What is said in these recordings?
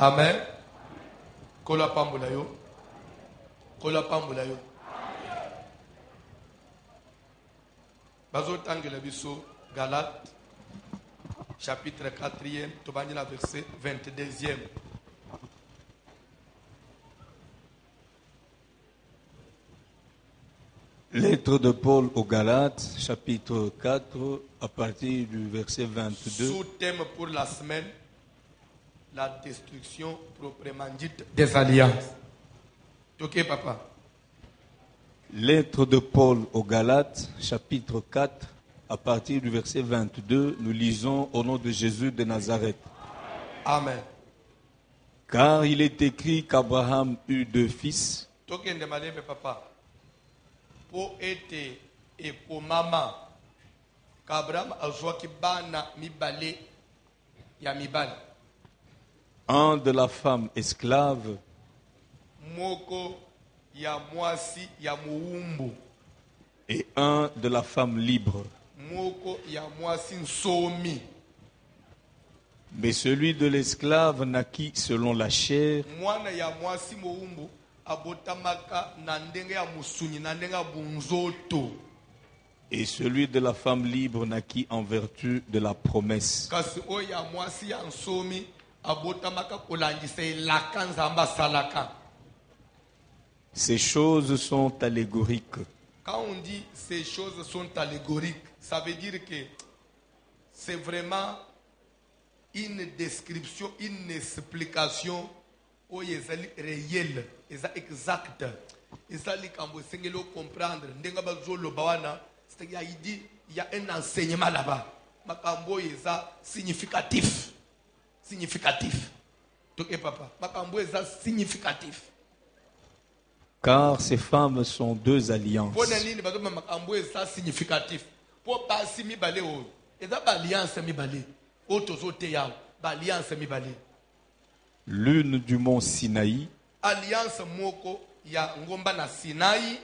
Amen. Kola pambula yo. Kola pambula yo. Bazo tangela biso Galates chapitre 4e, tobandila verset 22e. Lettre de Paul aux Galates, chapitre 4, à partir du verset 22. Sous-thème pour la semaine, la destruction proprement dite des alliances. Ok, papa? Lettre de Paul aux Galates, chapitre 4, à partir du verset 22, nous lisons au nom de Jésus de Nazareth. Amen. Car il est écrit qu'Abraham eut 2 fils. Ok, ndemale papa. Po ete et po mama qu'Abraham a joué bana mibale ya mibale. Un de la femme esclave Moko ya mwasi ya muumbu. et un de la femme libre. Moko ya mwasi nsomi. Mais celui de l'esclave naquit selon la chair, Mwana ya mwasi muumbu abotamaka na ndenge ya musuni na ndenge ya bunzoto. et celui de la femme libre naquit en vertu de la promesse. Kasi o ya mwasi ya nsomi abotamaka kolangisa elaka nzamba salaka. Ces choses sont allégoriques. Quand on dit ces choses sont allégoriques, ça veut dire que c'est vraiment une description, une explication où il est réel, exact. Et ça, il faut comprendre. C'est-à-dire, il dit, il y a un enseignement là-bas. Makambo est significatif. Significatif. Ok, papa. Makambo est significatif. Car ces femmes sont 2 alliances. Pour makambo est significatif. Pour passer mi balé o. Et ça, alliance mi balé. L'une du mont Sinaï, Alliance moko ya ngomba na Sinaï,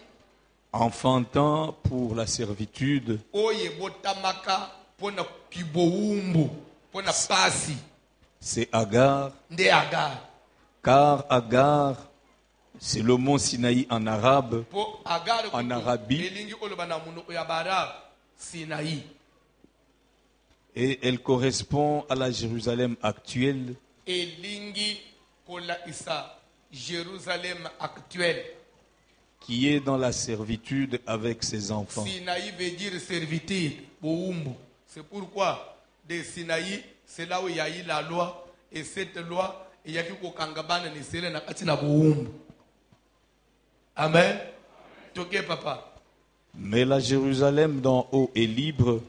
enfantant pour la servitude, oye botamaka pona kiboumbu, pona pasi, c'est Agar. nde Agar. Car Agar, c'est le mont Sinaï en arabe, Po Agar en Arabie, elingi oloba na munoko ya bara Sinaï. et elle correspond à la Jérusalem actuelle, Elingi kola isa Jérusalem actuelle. qui est dans la servitude avec ses enfants. Sinaï veut dire servitude, boumbu. C'est pourquoi de Sinaï, c'est là où il y a eu la loi, et cette loi, il y a qui kokangabana ni sele na kati na boumbu. Amen. Toke papa. Mais la Jérusalem d'en haut est libre,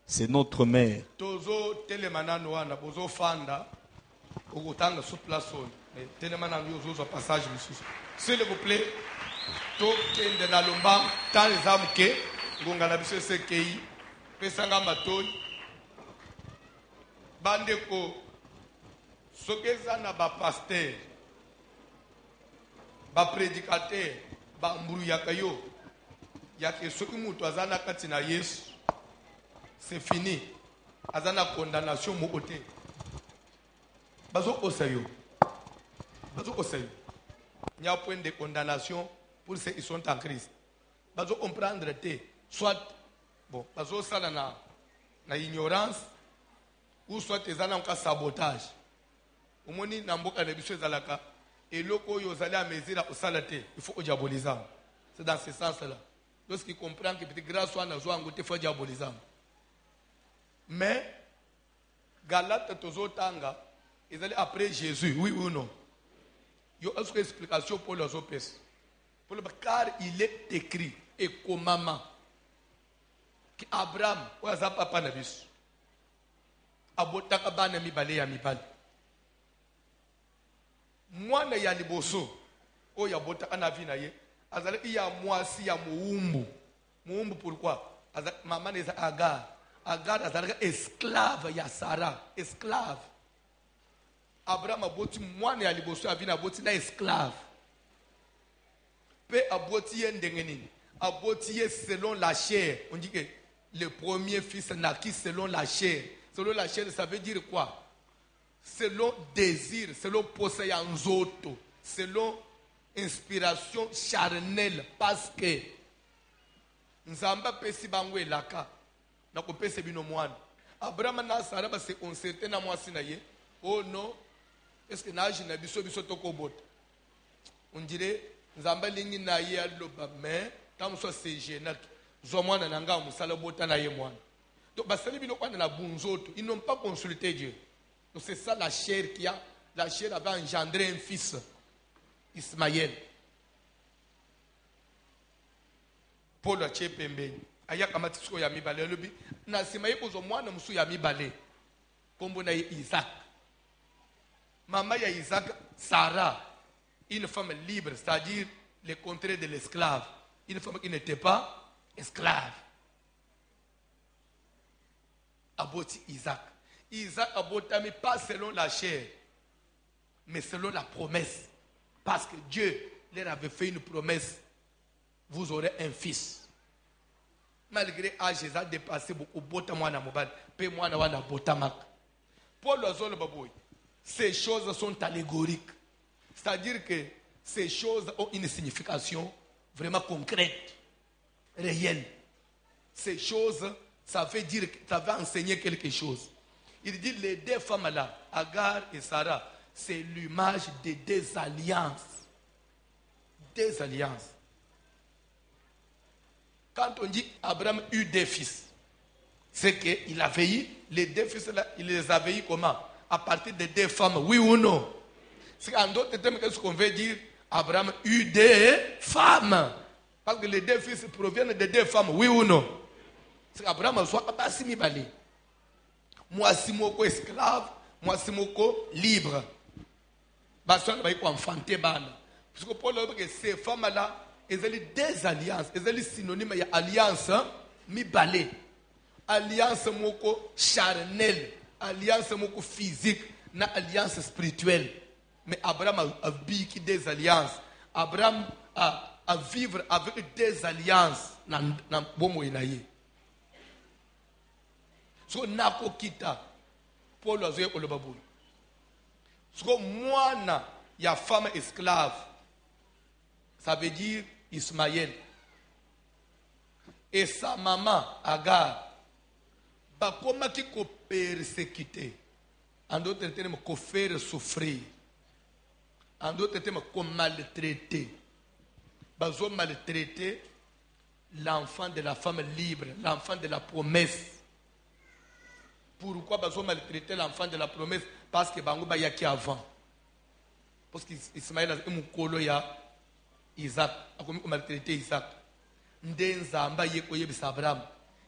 c'est notre mère. Tozo telemana noana bozo fanda okutanga sur place on. Telemana yo zo passage monsieur. S'il vous plaît, tokende na lomba tant les âmes que ngonga na biso sekei pesanga matoni bandeko sokeza na ba pasteur ba prédicateur ba mburu yakayo yake soki mutu azana kati na Yesu. C'est fini. Azana condamnation mo côté. Bazo osayo. Bazo osayo. Il y a un point de condamnation pour ceux qui sont en Christ. Bazo comprendre te soit bon, bazo sala na ignorance ou soit ezana un sabotage. Omoni na mboka na biso ezalaka eloko yo zali a mesure au salate, il faut diaboliser. C'est dans ce sens-là. Lorsqu'il comprend que peut-être grâce à nous avons il faut diaboliser. Mais, Galate tozotanga, ils allaient après Jésus, oui ou non? Il y a une explication pour les autres. Car il est écrit, et comme maman, qu'Abraham, ou à papa nabis, abotaka bana mibale ya mibale. Mwana ya liboso, o ya botaka na vie na ye, azale iya mwasi ya muumbu. Muumbu pourquoi? Maman est Agar. Agar azalaka esclave ya Sarah, esclave. Abraham aboti mwana ya liboso avina aboti na esclave. Pe aboti ye ndenge nini? Aboti ye selon la chair. On dit que le premier fils naquit selon la chair. Selon la chair, ça veut dire quoi? selon désir, selon possé ya nzoto, selon inspiration charnelle, parce que nzamba pesi bango elaka na kopesa bino mwana. Abraham na Sarah ba se concerté na mwasi na ye. Oh non, est-ce que na jina biso toko bota? On dirait nzamba lingi na ye aloba mais tant so c'est gênant. Zo mwana na nga musala bota na ye mwana. Donc basali bino kwa na bunzoto, ils n'ont pas consulté Dieu. Donc c'est ça la chair la chair avait engendré un fils, Ismaël. Paul a tché pembeni. Aya kamati siko ya mibale lobi. Na sima ye kozo mwana musu ya mibale. Kombo na Isaac. Maman ya Isaac, Sarah, une femme libre, c'est-à-dire le contraire de l'esclave. Une femme qui n'était pas esclave. Aboti Isaac. Isaac abotami pas selon la chair, mais selon la promesse. Parce que Dieu leur avait fait une promesse. Vous aurez un fils. Malgré âge, ils ont dépassé beaucoup. Bota mwana mobile, pe mwana wana botamak. Paul Azol Baboui, ces choses sont allégoriques. C'est-à-dire que ces choses ont une signification vraiment concrète, réelle. Ces choses, ça veut dire, ça va enseigner quelque chose. Il dit les deux femmes là, Agar et Sarah, c'est l'image des deux alliances. Des alliances. Quand on dit Abraham eut des fils, c'est qu'il avait eu, les deux fils là, il les avait eu comment? À partir de deux femmes, oui ou non? C'est en d'autres termes, qu'est-ce qu'on veut dire? Abraham eut des femmes. Parce que les deux fils proviennent de deux femmes, oui ou non? C'est qu'Abraham soit pas si balé. Moi, si moko esclave, moi, si moko libre. Parce que enfanté bana. Parce que Paul a dit que ces femmes-là, elles ont des alliances. Elles ont synonyme de alliance, mi balé. Alliance moko charnelle, alliance moko physique, na alliance spirituelle. Mais Abraham a vécu des alliances. Abraham a vivre avec des alliances dans bomo inaye. So nako kita Paul azoye olobaboui. So mwana ya femme esclave, ça veut dire Ismaël. Et sa maman Agar, bakoma ki ko persécuter. En d'autres termes, ko faire souffrir. En d'autres termes, ko maltraiter. Bazo maltraiter l'enfant de la femme libre, l'enfant de la promesse. Pourquoi ils ont maltraité l'enfant de la promesse? Parce que Bango Bayaki avant. Parce qu'Ismaël a un colo ya Isaac. A commis maltraité Isaac. Ndenzamba Yekoye Abraham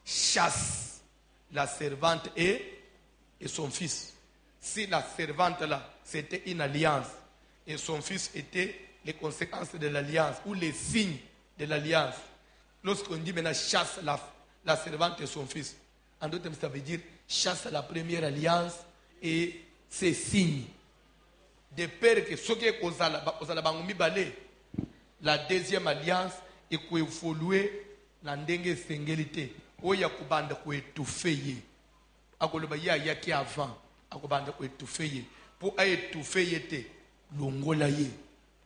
chasse la servante et son fils. Si la servante là, c'était une alliance et son fils était les conséquences de l'alliance ou les signes de l'alliance. Lorsqu'on dit maintenant chasse la servante et son fils, en d'autres termes, ça veut dire chasse la première alliance et ses signes. De peur que ce qui est la deuxième alliance est qu'on évolue dans la singulité. Oya kubanda ko étouffer. Akoloba ya yaki avant. Akobanda ko étouffer. Pour étouffer te longola ye.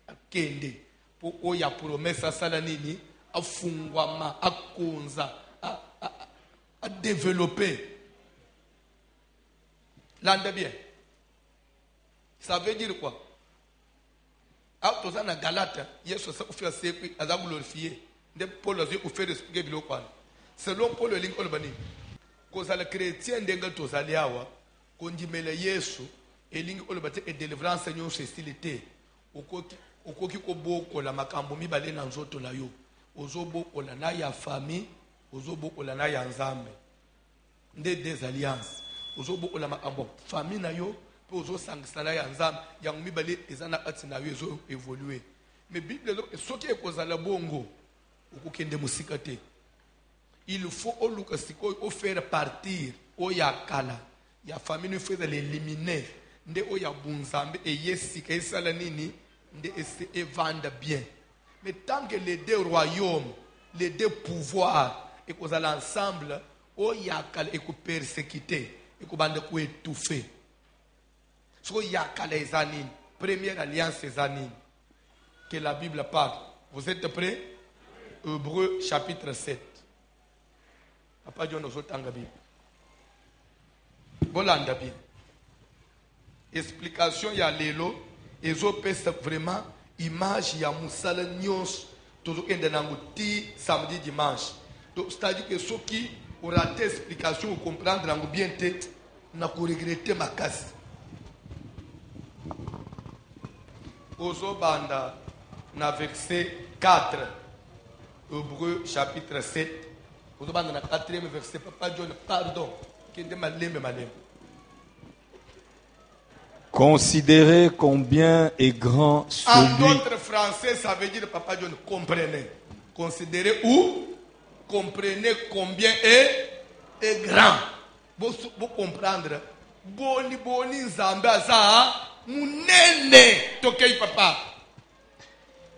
Akende. Pour oya promesse sala nini afungwama akonza à développer. L'ande bien. Ça veut dire quoi? Autozana Galate, Yesu sa ofia sekwi aza glorifié. De Paul a offert expliquer biloko. Selon Paul le link olbani. Koza le chrétien denga tozali awa, kondimele Yesu elingi olbate et délivrance nyo facilité. Okoki ko boko la makambo mibale na nzoto la yo. Ozobo olana ya famille, ozobo olana ya nzambe. Des alliances. Ozobo olama makambo famille na yo. Pozo sangisana ya nzambe yang mibale ezana atina yezo évoluer. Mais Bible soki ekozala bongo okokende musika te. Il faut oluka siko o faire partir o yakala ya famille ne fait l'éliminer nde o ya bunzambe et yesika esala nini nde et vendre bien. Mais tant que les deux royaumes, les deux pouvoirs et kozala ensemble o yakala et ko persécuter et ko bande ko étouffer. So yakala ezanine. Première alliance ezanine. Que la Bible parle. Vous êtes prêts? Hébreux chapitre 7. Papa John Ozotanga Bible. Bolanda bien. Explication ya lelo. Ezopesa vraiment image ya musala nyos. Tozokende nango ti samedi dimanche. Donc c'est-à-dire que ceux qui ont raté explication ou comprendre nango bien tête n'a qu'à regretter ma casse. Ozobanda na verset 4. Hébreux chapitre 7. Ozobanda na 4e verset. Papa John, pardon. Kende malembe malembe. Considérez combien est grand En celui. d'autres français, ça veut dire, Papa John, comprenez. Considérez ou comprenez combien est grand. Vous comprendre. Boni nzambe aza munene. Tokei papa.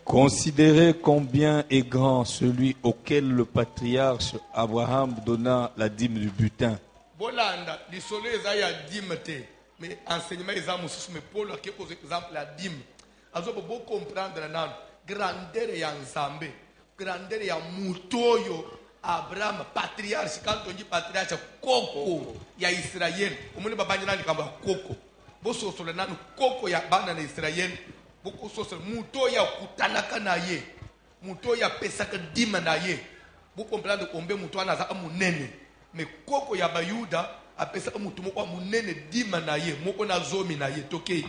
Considérez combien est grand celui auquel le patriarche Abraham donna la dîme du butin. Bolanda, lisolo eza ya dîme te. Mais enseignement eza mususu mais Paul a quelques exemples la dîme. Azo bo comprendre nan grandeur ya nzambe, grandeur ya mutoyo Abraham patriarche. Quand on dit patriarche, koko ya Israël. Omoni babanja nani kamba koko. Bo sosolo nanu koko ya bana na Israël. Boko sosolo muto ya kutanaka na ye. Muto ya pesaka dîme na ye. Bo comprendre kombe muto ana za munene. Mais koko ya bayuda apesa mutu moko munene dima na ye moko na zomi na ye tokei.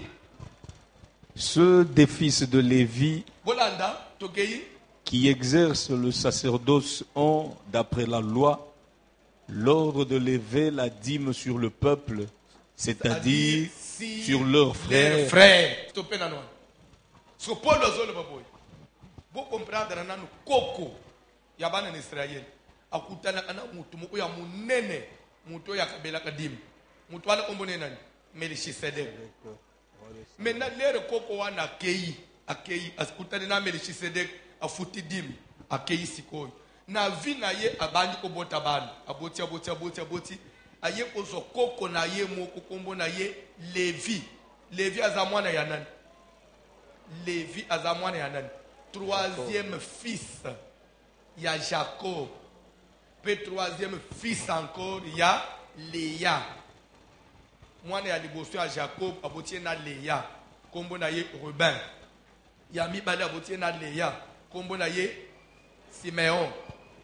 Ceux des fils de Lévi Bolanda tokei qui exercent le sacerdoce ont, d'après la loi, l'ordre de lever la dîme sur le peuple, c'est-à-dire sur leurs frères. Stoppez na non. So Paul ozolo baboy. Bo comprendre nanu koko ya bana na Israël. Akutana kana mutu moko ya munene. Muto ya kabela kadim. Muto wala kombone nani? Melchisedek. Maintenant lere koko wana akei askutani na Melchisedek afuti dim akei sikoy. Na vi na ye abandi ko bota bana. Aboti aye kozo koko na ye moko kombo na ye Levi. Levi azamwana ya nani? Levi azamwana ya nani? Troisième fils ya Jacob. Puis troisième fils encore, il y a Léa. Moi, il y a liboso à Jacob, abotie na Léa. Kombo na ye Ruben. Il y a Mibale abotie na Léa. Kombo na ye Simeon.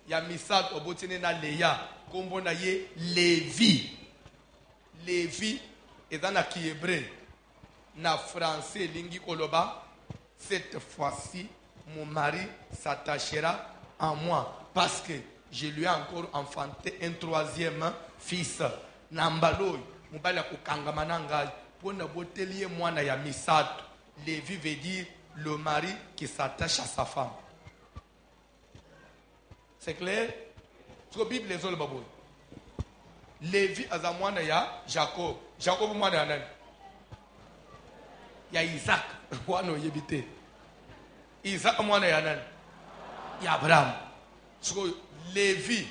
Il y a Misat abotie na Léa. Kombo na ye Lévi. Lévi est dans la Hébreu. Na français lingi koloba. Cette fois-ci, mon mari s'attachera à moi parce que je lui ai encore enfanté un troisième fils. Nambaloy, mubala kukangama nangai. Pona botelie mwana ya misato. Lévi veut dire le mari qui s'attache à sa femme. C'est clair? Sur la Bible les autres baboy. Lévi aza mwana ya Jacob. Jacob mwana ya nani? Ya Isaac. Wano yebite. Isaac mwana ya nani? Ya Abraham. Sur Lévi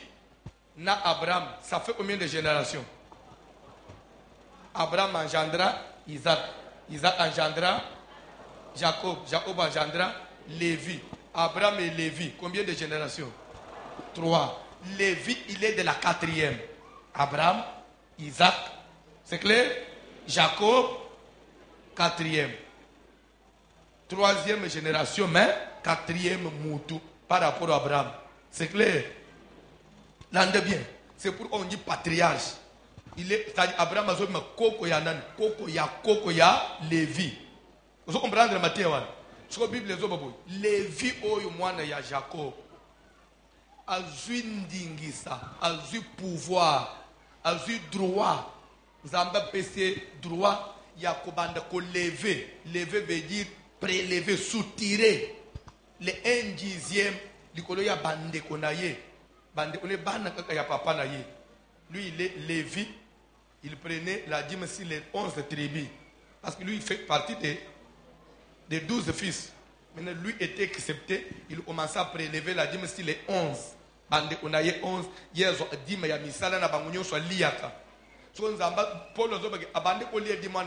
na Abraham, ça fait combien de générations? Abraham engendra Isaac. Isaac engendra Jacob. Jacob engendra Lévi. Abraham et Lévi, combien de générations? 3. Lévi, il est de la 4e. Abraham, Isaac, c'est clair? Jacob, 4e. 3e génération, mais 4e moutou par rapport à Abraham. C'est clair? L'ande bien. C'est pourquoi on dit patriarche. Il est, c'est-à-dire Abraham a dit koko ya nan, koko ya Lévi. Vous comprenez Matthieu? Sur la Bible, les hommes, Lévi oyo mwana ya Jacob. Azui ndingisa, azui pouvoir, azui droit. Zamba pese droit. Ya kobanda ko lever. Lever veut dire prélever, soutirer. Le 1/10. Likolo ya bande konaye. Bande konaye bana kaka ya papa na ye. Lui il est Lévi. Il prenait la dîme sur les 11 tribus. Parce que lui il fait partie des 12 fils. Maintenant lui était accepté. Il commençait à prélever la dîme sur les 11. Bande konaye 11. Yezo dîme ya misala na bangunyo so liaka. Paul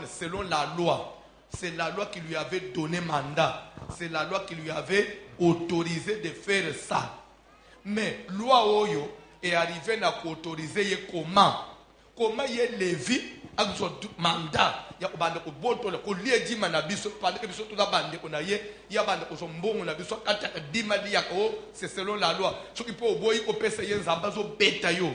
selon la loi. C'est la loi qui lui avait donné mandat. C'est la loi qui lui avait autorisé de faire ça. Mais loi Oyo est arrivée à autoriser comment? Comment y est Lévi a son mandat? Il y a bande ko boto ko liedi manabiso pande ke biso to da bande ko na ye ya bande ko so mbongo na biso kata dimali ya ko c'est selon la loi. Ce qui peut boyi ko pesa ye nzamba zo beta yo.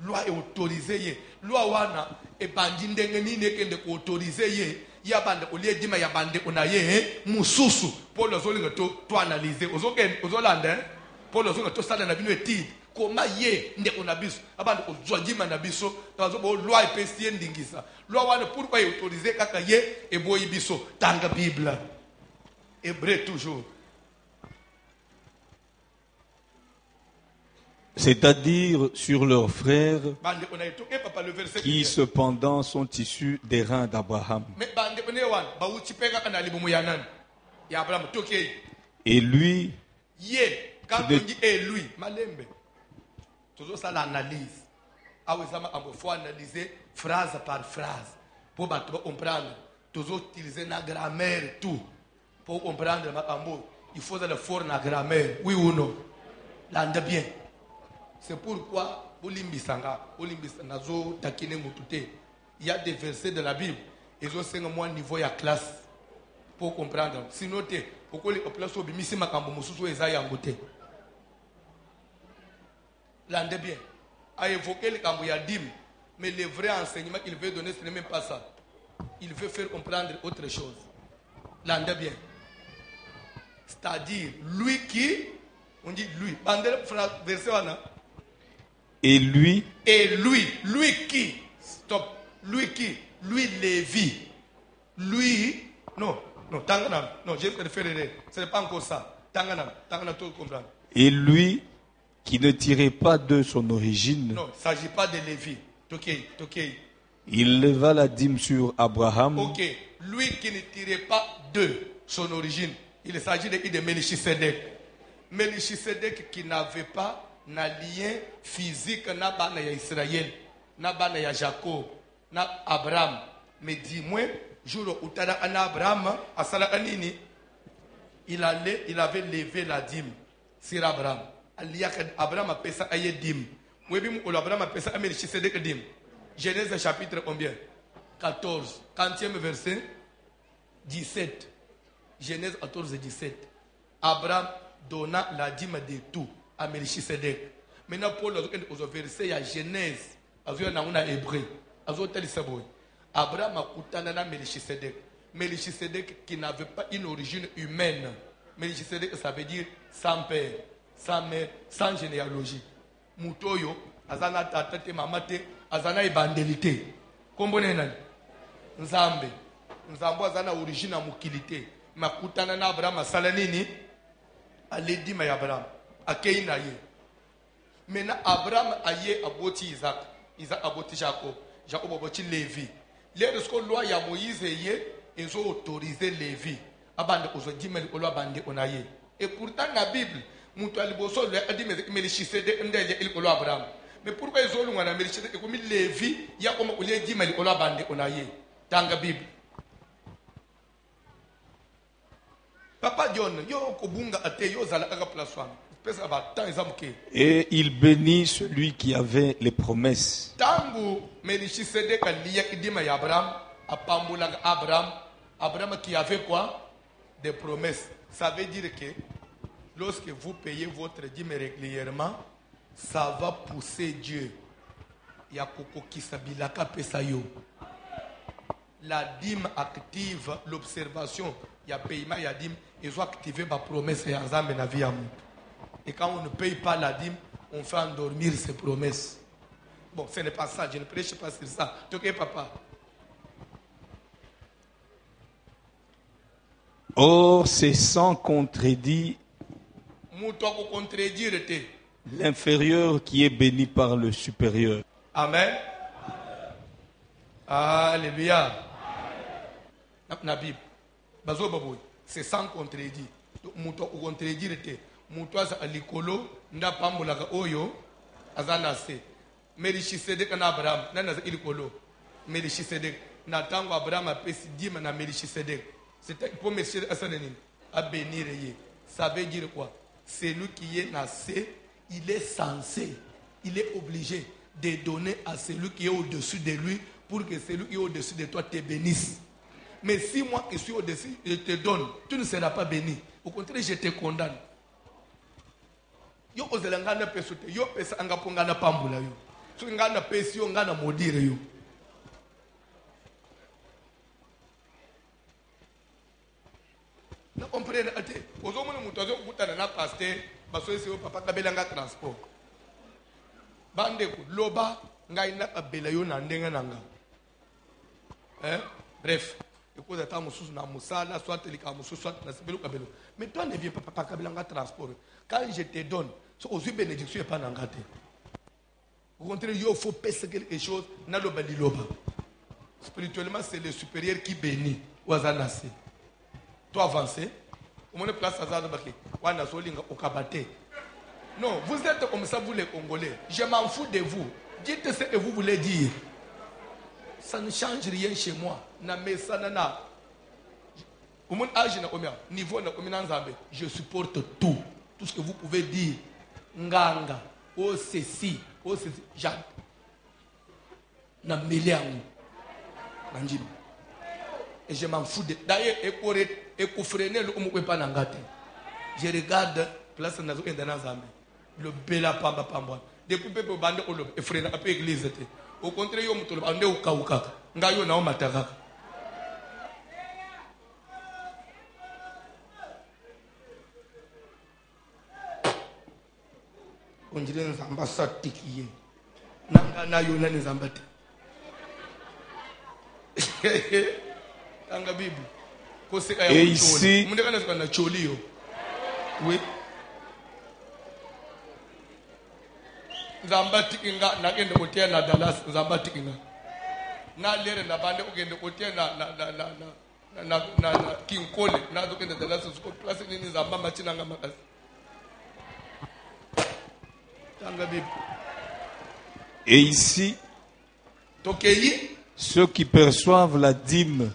Loi est autorisée ye. Loi wana e bandi ndenge nini ekende ko autorisé ye. Ya bande ko liedi ma ya bande ko na ye mususu pour les olinga to analyser ozolanda pour les olinga to sala na bino etide. Comment ye ndeko na biso abandi ko zwajima na biso tazo bo loi epesi ndingisa loi wana pourquoi est autorisé kaka ye e boyi biso tanga Bible Hébreu toujours. C'est-à-dire sur leurs frères qui cependant sont issus des reins d'Abraham. Et lui, quand on dit et lui, malembe. Toujours ça l'analyse. Ah oui, ça faut analyser phrase par phrase pour comprendre. Toujours utiliser la grammaire tout pour comprendre il faut le fort la grammaire. Oui ou non? L'ande bien. C'est pourquoi il y a des versets de la Bible. Ils ont 5 mois niveau de classe pour comprendre. Sinon, pourquoi les places au bimisi makambo mususu ezaya ngote. L'ande bien. A évoqué le cambo ya dim, mais le vrai enseignement qu'il veut donner, ce n'est même pas ça. Il veut faire comprendre autre chose. L'ande bien. C'est-à-dire, lui qui, on dit lui. Verset wana. Et lui. Et lui qui, stop, lui qui, lui Lévi, lui, non, Tanganam, non, je préférerais, ce n'est pas encore ça, Tanganam, tout comprendre. Et lui qui ne tirait pas de son origine. Non, il ne s'agit pas de Lévi, ok. Il leva la dîme sur Abraham. Ok, lui qui ne tirait pas de son origine, il s'agit de Melchisedec. Melchisedec qui n'avait pas na lien physique na bana ya Israël, na bana ya Jacob, na Abraham. Mais dis-moi, jour où tada na Abraham, asala nini, il avait levé la dîme sur Abraham. Abraham a payé ça à dîme. Oui, mais Abraham a payé ça à Melchisedec dîme. Genèse chapitre combien? 14, 40e verset, 17. Genèse 14, 17. Abraham donna la dîme de tout à Melchisedec. Maintenant, Paul a versé à Genèse, à Hébreu, à Abraham a coutana na Melchisedec. Melchisedec qui n'avait pas une origine humaine. Melchisedec, ça veut dire sans père, sans mère, sans généalogie. Mutoyo, azana tatate mamate, azana evangelité. Comprenez nani? Nzambe. Nzambo azana origine à mukilité. Makutana na Abraham asala nini? Aledi ma Abraham. Akei na ye. Maintenant Abraham aye aboti Isaac. Isaac aboti Jacob. Jacob aboti Lévi. Lorsque loi ya Moïse ye, ils ont autorisé Lévi. Abande ozo dimel olo abande onaye. Et pourtant la Bible, mutu aliboso le adi Melchisedec ndele il olo Abraham. Mais pourquoi ils ont l'ungana Melchisedec comme Lévi ya comme ole dimel olo abande onaye. Tanga Bible. Papa John, yo kobunga ate yo zala aga place wana. Et il bénit celui qui avait les promesses. Tangu Melchisedec liya idima ya Abraham, apambula Abraham, Abraham qui avait quoi? Des promesses. Ça veut dire que lorsque vous payez votre dîme régulièrement, ça va pousser Dieu. Ya koko kisabilaka pesayo. La dîme active l'observation, ya paiement ya dîme, ils ont activé ma promesse ya Nzambe na vie amu. Et quand on ne paye pas la dîme, on fait endormir ses promesses. Bon, ce n'est pas ça, je ne prêche pas sur ça. Ok, papa. Or, c'est sans contredit l'inférieur qui est béni par le supérieur. Amen. Alléluia. C'est sans contredit. Mutoaza alikolo nda pambolaka oyo azana se Melchisedek na Abraham. Nana il kolo. Melchisedek. Na tango Abraham a pesi dîme na Melchisedek. C'était pour monsieur Assanenin. À bénir. Ça veut dire quoi? C'est lui qui est nassé. Il est censé. Il est obligé de donner à celui qui est au-dessus de lui pour que celui qui est au-dessus de toi te bénisse. Mais si moi qui suis au-dessus, je te donne, tu ne seras pas béni. Au contraire, je te condamne. Yo ozelangana pesote, yo pesa angapongana pambula yo. So ngana pesi yo ngana modire yo. Na comprendre ate, ozomona mutu azo kutana na pasteur, baso ese yo papa kabelanga transport. Bande ko loba ngai na kabela yo na ndenga nanga. Bref, écoute à ta moussou na moussala, soit telika moussou, soit na sebelo kabelo. Mais toi ne viens pas papa kabelanga transport. Quand je te donne, aux yeux bénédiction et pas n'engagé. Au contraire, il faut passer quelque chose dans le baliloba. Spirituellement, c'est le supérieur qui bénit. Ouazanase. Toi avancer. Au moins place à Zadabaki. Wana solinga okabate. Non, vous êtes comme ça, vous les Congolais. Je m'en fous de vous. Dites ce que vous voulez dire. Ça ne change rien chez moi. Na mesa nana. Au moins âge na combien? Niveau na combien Zambé. Je supporte tout. Tout ce que vous pouvez dire. Nganga, oh ceci, Jacques, na miliangu, nanjim. Et je m'en fous de. D'ailleurs, écoufrené le oumoué pas nangate. Je regarde place nazo endana zambe. Le bela pamba pamba. Découpé pour bande olo et frère après église. Au contraire, yo mutolo ande ukauka. Ngayo na omataka. On dirait que nous sommes tikiye. Nanga na yo na nzambate. Tanga bibi. Et ici, oui. Nzambati kinga na kende kotia na Dallas nzambati kinga. Na lere na bande okende kotia na Kinkole na dokende Dallas ko place ni nzamba machina nga makasi. Et ici, ceux qui perçoivent la dîme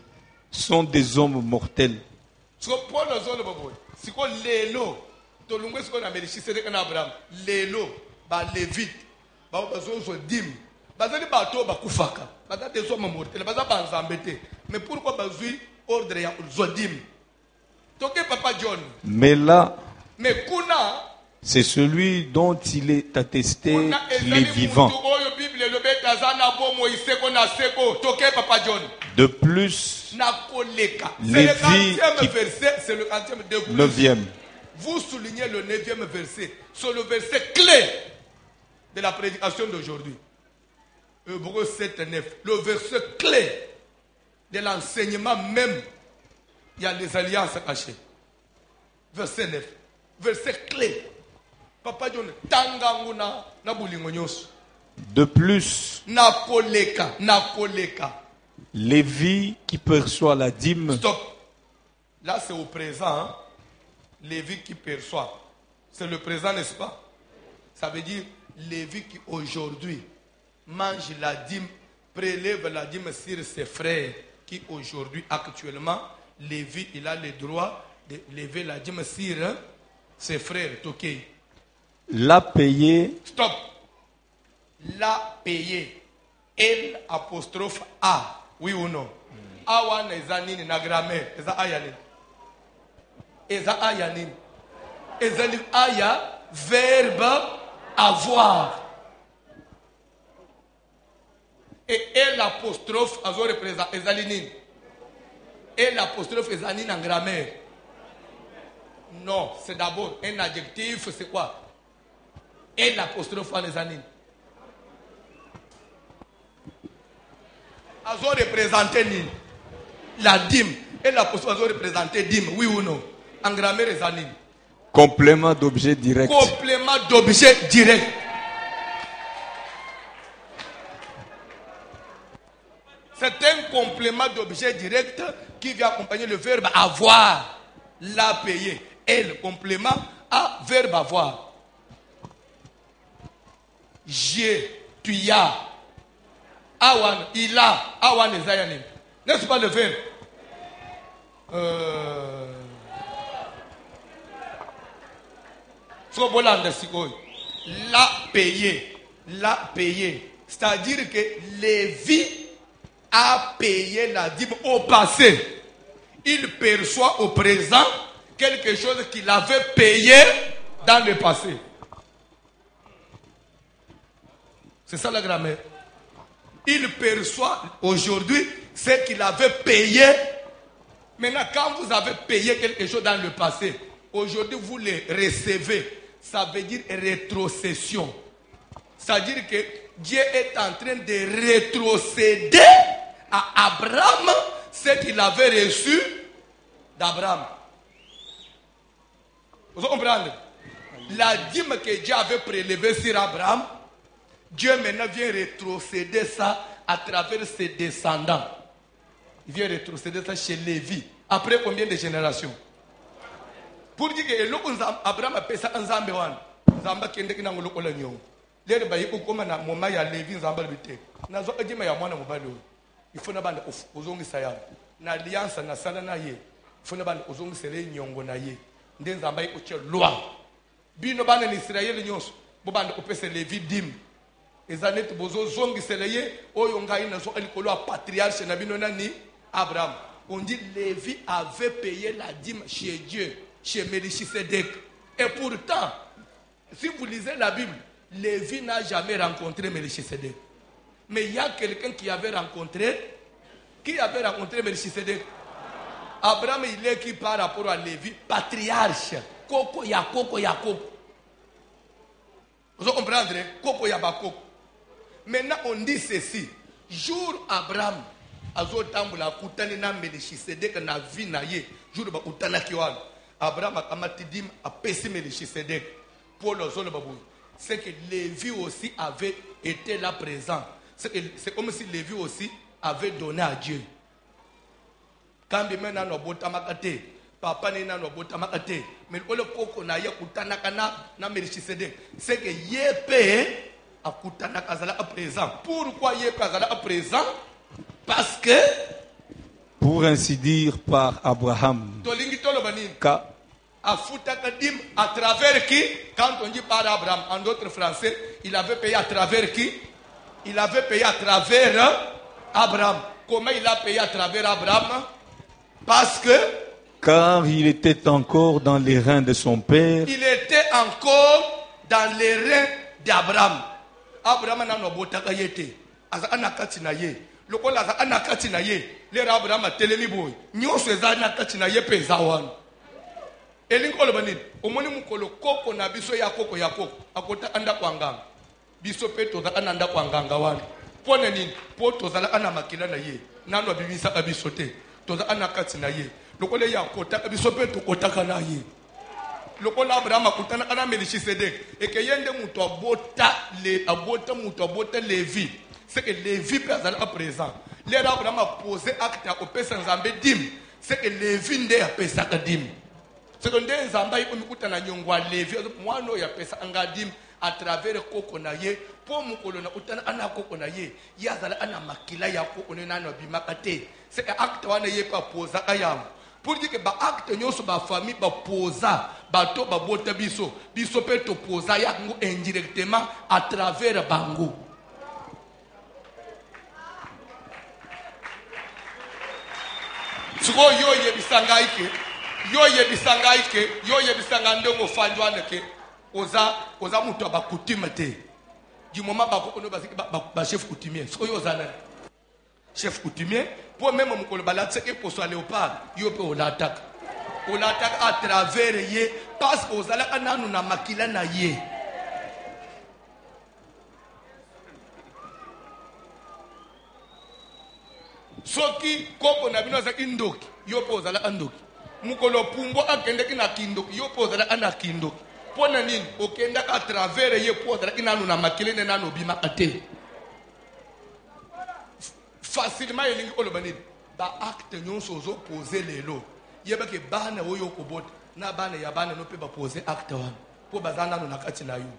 sont des hommes mortels. Mais là, c'est celui dont il est attesté qu'il est vivant. De plus, Lévi, c'est le 40e de plus. 9e. Vous soulignez le 9e verset. C'est le verset clé de la prédication d'aujourd'hui. Hébreux 7, 9. Le verset clé de l'enseignement même. Il y a des alliances cachées. Verset 9. Verset clé. Papa John, tanganguna na bulingo nyos. De plus, nakoleka. Lévi qui perçoit la dîme. Stop. Là c'est au présent. Hein? Lévi qui perçoit. C'est le présent, n'est-ce pas? Ça veut dire Lévi qui aujourd'hui mange la dîme, prélève la dîme sur ses frères qui aujourd'hui, actuellement, Lévi, il a le droit de lever la dîme sur ses frères. Toké. L'a payé. Stop. L'a payé. L apostrophe A. Oui ou non? Awa nezanini na grammaire. Eza ayanin. Eza ayanin. Eza aya verbe avoir. Et L apostrophe azo représente ezalinin. L apostrophe ezanine en grammaire. Non, c'est d'abord un adjectif, c'est quoi? Et l'apostrophe en les années. Azo représenté la dîme. Et l'apostrophe azo représenté dîme. Oui ou non? En grammaire les années. Complément d'objet direct. Complément d'objet direct. C'est un complément d'objet direct qui vient accompagner le verbe avoir. La payer. Et le complément à verbe avoir. J'ai tu y as. Awan, il a. Awan et Zayanim. N'est-ce pas le verbe? L'a payé. L'a payé. C'est-à-dire que Lévi a payé la dîme au passé. Il perçoit au présent quelque chose qu'il avait payé dans le passé. C'est ça la grammaire. Il perçoit aujourd'hui ce qu'il avait payé. Maintenant, quand vous avez payé quelque chose dans le passé, aujourd'hui vous le recevez. Ça veut dire rétrocession. C'est-à-dire que Dieu est en train de rétrocéder à Abraham ce qu'il avait reçu d'Abraham. Vous comprenez? La dîme que Dieu avait prélevée sur Abraham, Dieu maintenant vient rétrocéder ça à travers ses descendants. Il vient rétrocéder ça chez Lévi. Après combien de générations? Pour dire que Abraham a fait ça en Zambewan. Zamba kende kina ngolo kola nyo. Lere ba yiko koma na moma ya Levi Zamba bite. Nazo ajima ya mwana mobalo. Ifuna banda ozongisa ya. Na alliance na sala na ye. Ifuna banda ozongisele nyongo na ye. Nde Zamba yiko che loi. Bino bana ni Israeli nyonso. Bo banda opese Levi dim. Ezanet bozo zongisele ye oyo ngai na so alikolo a patriarche na bino nani Abraham. On dit Lévi avait payé la dîme chez Dieu, chez Melchisedec. Et pourtant, si vous lisez la Bible, Lévi n'a jamais rencontré Melchisedec. Mais il y a quelqu'un qui avait rencontré Melchisedec. Abraham, il est qui par rapport à Lévi, patriarche. Koko Yakob. Vous comprenez? Koko Yabakoko. Maintenant, on dit ceci. Jour Abraham, azotambula kutani na Melchisedec na vie na ye. Jour ba utana kiwana. Abraham amatidim a pesi Melchisedec. Paul ozolo babou. C'est que Lévi aussi avait été là présent. C'est comme si Lévi aussi avait donné à Dieu. Quand bien na no bota makate, papa ni na no bota makate, mais le koko na ye kutana kana na Melchisedec. C'est que yepé a kutana kazala à présent. Pourquoi yepé kazala à présent? Parce que, pour ainsi dire, par Abraham. À travers qui? Quand on dit par Abraham, en d'autres français, il avait payé à travers qui? Il avait payé à travers Abraham. Comment il a payé à travers Abraham? Parce que, car il était encore dans les reins de son père. Il était encore dans les reins d'Abraham. Abraham n'a pas botaka yete. Asa anakati na ye. Lokola za anakati na ye. Le Abraham a telemi boy. Nyonso za anakati na ye peza wana. Elinkolo banini. Omoni mukolo koko na biso ya koko. Akota anda kwa nganga. Biso peto za ananda kwa nganga wana. Pone nini? Poto za ana makila na ye. Nano bibisa biso te. Toza anakati na ye. Lokola ya kota biso peto kotaka na ye. Lokola Abraham akutana kana Melchisedec. Et que yende muto abota Lévi. C'est que Lévi peut être à présent. L'air Abraham a posé acte au Pessan Zambé dim. C'est que Lévi n'est pas Pessan dim. C'est que Ndé Zamba y a na nyongwa Lévi. Moi no ya Pessan dim à travers Kokonaye. Pour mon colonna utana ana Kokonaye. Yazala ana makila ya Kokona no bimakate. C'est que acte wana ye pas posa ayam. Pour dire que ba acte nyoso ba famille ba posa bato ba bota biso. Biso peut te posa ya indirectement à travers bango. Suko yoye bisangaike ndongo fanjwana ke oza mutu abakutima te du moment bako no ba chef coutumier suko yoza na chef coutumier pour même mukolo balatse ke poso léopard yo pe olataka à travers ye parce que ozala ananu na makila na ye. Soki koko na bino za kindoki yo poza la andoki mukolo pumbo akende kina kindoki yo poza la ana kindoki pona nini okenda à travers ye poza la kinanu na makilene nano bima ate facilement elingi oloba nini ba acte nyonso zo poser lelo yeba ke bana oyo kobota na bana ya bana no pe ba poser acte wana po bazana no na kati na yo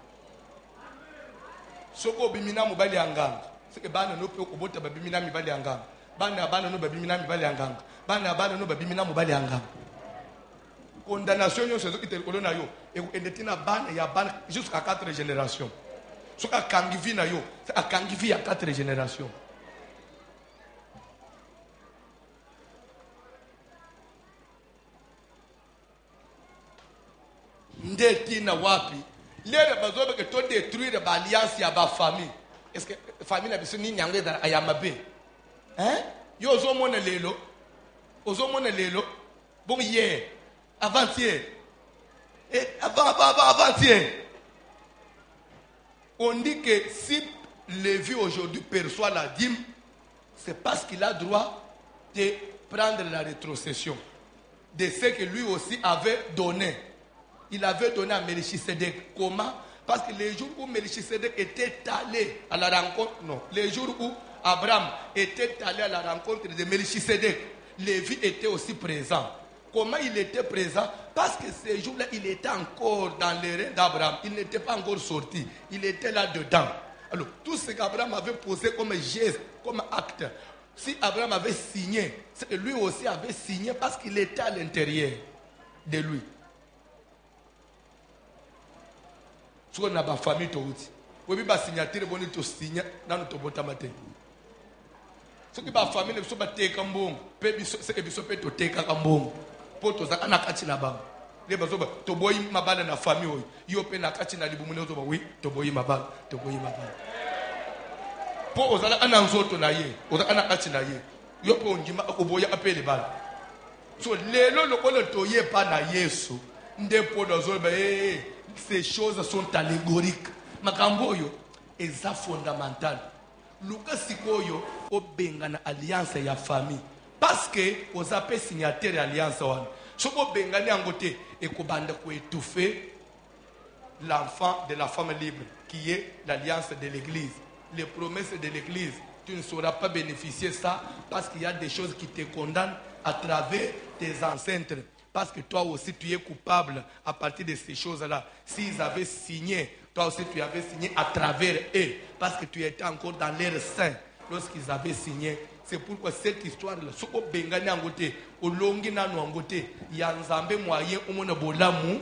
Soko bimina mobali anganga. C'est que bana no pe okobota babimina mibali anganga. Bana no babimina mibali anganga. Bana no babimina mobali anganga. Condamnation yo sezo kitelo kolona yo e endetina bana ya bana jusqu'à 4 générations. Soka kangivi na yo, c'est à kangivi à 4 générations. Ndetina wapi? Lere bazobe que to détruire ba alliance ya ba famille. Est-ce que famille na biso ni nyangwe da ayamabe? Hein? Yo zo mona lelo. Ozo mona lelo. Bon hier, avant-hier. Et avant-hier. On dit que si Lévi aujourd'hui perçoit la dîme, c'est parce qu'il a droit de prendre la rétrocession de ce que lui aussi avait donné. Il avait donné à Melchisedec. Comment? Parce que les jours où Melchisedec était allé à la rencontre, non, les jours où Abraham était allé à la rencontre de Melchisedec, Lévi était aussi présent. Comment il était présent? Parce que ces jours-là, il était encore dans les reins d'Abraham. Il n'était pas encore sorti. Il était là-dedans. Alors, tout ce qu'Abraham avait posé comme geste, comme acte, si Abraham avait signé, c'est que lui aussi avait signé parce qu'il était à l'intérieur de lui. Ce qu'on a ma famille, tu dis. Oui, ma signature, bon, tu signes dans notre botamate. Ce qui ma famille, ne sont pas tes cambons. C'est que tu peux te cambons. Pour tous ça, on a catché là-bas. Les bazoba, tu bois ma balle dans la famille. Yo pe na catché na liboumune ozoba. Oui, tu bois ma balle, tu bois ma balle. Pour aux ala ananzo na ye, aux ala catché na ye. Yo pe onjima oboya appelle balle. So lelo lokolo toye pa na Yesu. Ndepo dozoba ces choses sont allégoriques. Makamboyo eza fondamental. Luka sikoyo obenga na alliance ya famille. Parce que aux appels signataires d'alliance, ce qu'on bengane en côté et qu'on bande pour étouffer l'enfant de la femme libre, qui est l'alliance de l'église. Les promesses de l'église, tu ne sauras pas bénéficier de ça parce qu'il y a des choses qui te condamnent à travers tes ancêtres. Parce que toi aussi tu es coupable à partir de ces choses-là. S'ils avaient signé, toi aussi tu avais signé à travers eux. Parce que tu étais encore dans leur sein lorsqu'ils avaient signé. C'est pourquoi cette histoire-là, ce qu'on bengane en côté, au longi nanu en côté, il y a un zambé moyen, au monde bolamu,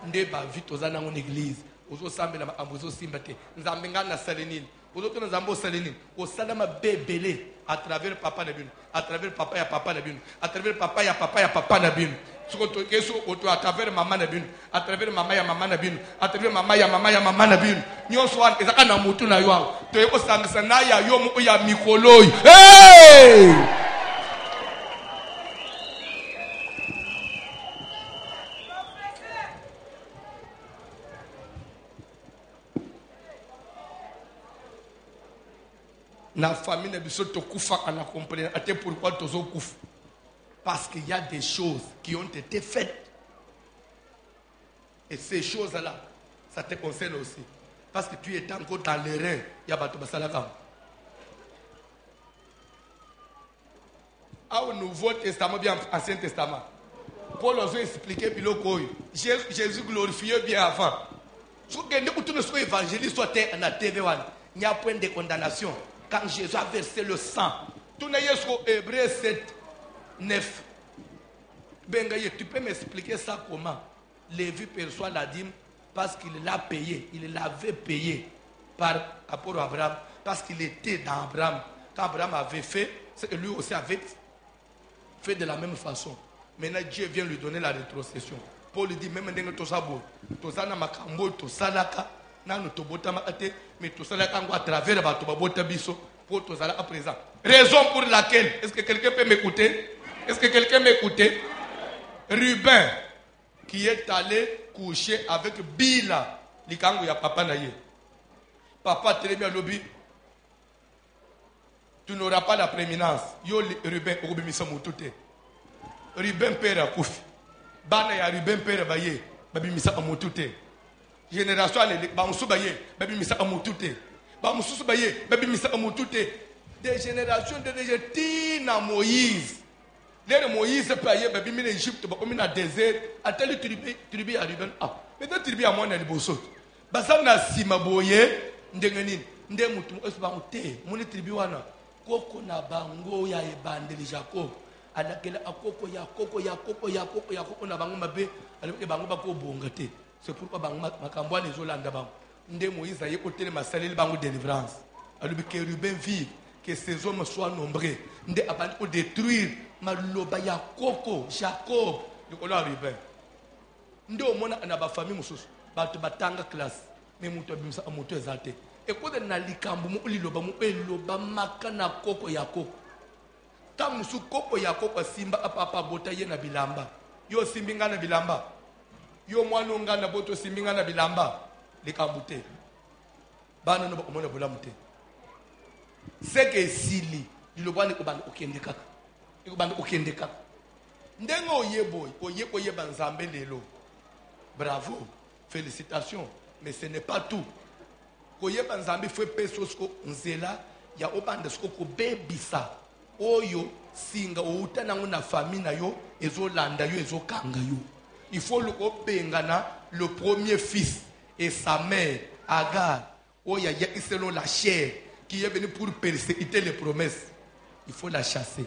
nde ba vite aux années en église, aux autres sambe la ambozo simbate, nzambe ngana salenine, aux autres nzambo salenine, au salama bébélé, à travers papa nabine, à travers papa ya papa nabine, à travers papa ya papa nabine. À travers maman nabine, à travers maman ya nabine, à travers maman ya maman nabine. Nyon swan ezaka na mutu na yo. To yeko sangisa na ya yo mu ya mikoloy. Hey! Na famille na biso to kufa ana comprendre ate pourquoi tozo kufa. Parce qu'il y a des choses qui ont été faites. Et ces choses-là, ça te concerne aussi. Parce que tu es encore dans les reins. Il y a Bato Basalakam. Au Nouveau Testament, bien Ancien Testament, Paul a expliqué Jésus glorifié bien avant. Si tu ne sois évangéliste, soit en TV, il y a un point de condamnation. Quand Jésus a versé le sang, tu n'as pas Hébreu 7. 9. Bengaye, tu peux m'expliquer ça comment? Lévi perçoit la dîme parce qu'il l'a payé. Il l'avait payé par rapport à Abraham. Parce qu'il était dans Abraham. Quand Abraham avait fait, c'est que lui aussi avait fait de la même façon. Maintenant, Dieu vient lui donner la rétrocession. Paul dit, même dans notre sabot, Tosana Makambo, Tosalaka, Nano Tobotama Ate, mais Tosalaka à travers Batobabota Biso, pour Tosala à présent. Raison pour laquelle, est-ce que quelqu'un peut m'écouter? Est-ce que quelqu'un m'écoutait? Ruben, qui est allé coucher avec Bila, likango ya papa naye. Papa très bien lobby. Tu n'auras pas la prééminence. Yo Ruben, obimisa mutute. Ruben père akufi. Bana ya Ruben père baye, babimisa mutute. Génération ale ba musu baye, babimisa mutute. Ba musu baye, babimisa mutute. Des générations de Tina Moïse. Les Moïse peut aller en Égypte, dans le désert, à tel tribu à Ruben. Ah, mais dans tribu à moi, on a le bossot. Basana Simaboye, ndenge nde mutu esi bango te moni tribu wana koko na bango ya ebandeli Jacob alakela akoko ya koko na bango mabe alibeke bango bakobonga te. C'est pourquoi bango makambo wana ezolanda bango nde Moïse aye kotelema asaleli bango délivrance alobi que Ruben vive, que ces hommes soient nombreux nde abandi kodétruire maloba ya koko Jacob likolo ya Ruben. Nde omona na bafamille mosusu bato batanga classe me mutu abimisa moto eza te ekode na likambo mo liloba mo eloba maka na koko ya koko ta musu koko ya koko simba apapa bota ye na bilamba yo simbinga na bilamba yo mwana nga na boto simbinga na bilamba likambo te bana no bakomona bolamu te seke sili liloba ne kobanda okende kaka ekobanda okende kaka ndengo oyeba nzambe lelo. Bravo, félicitations, mais ce n'est pas tout. Koyeba nzambe fwe pesosko nzela ya obanda sko ko bebisa oyo singa outa nango na famille na yo ezolanda yo ezokanga yo. Il faut le obengana le premier fils et sa mère Agar oya ya selon la chair qui est venu pour persécuter les promesses. Il faut la chasser.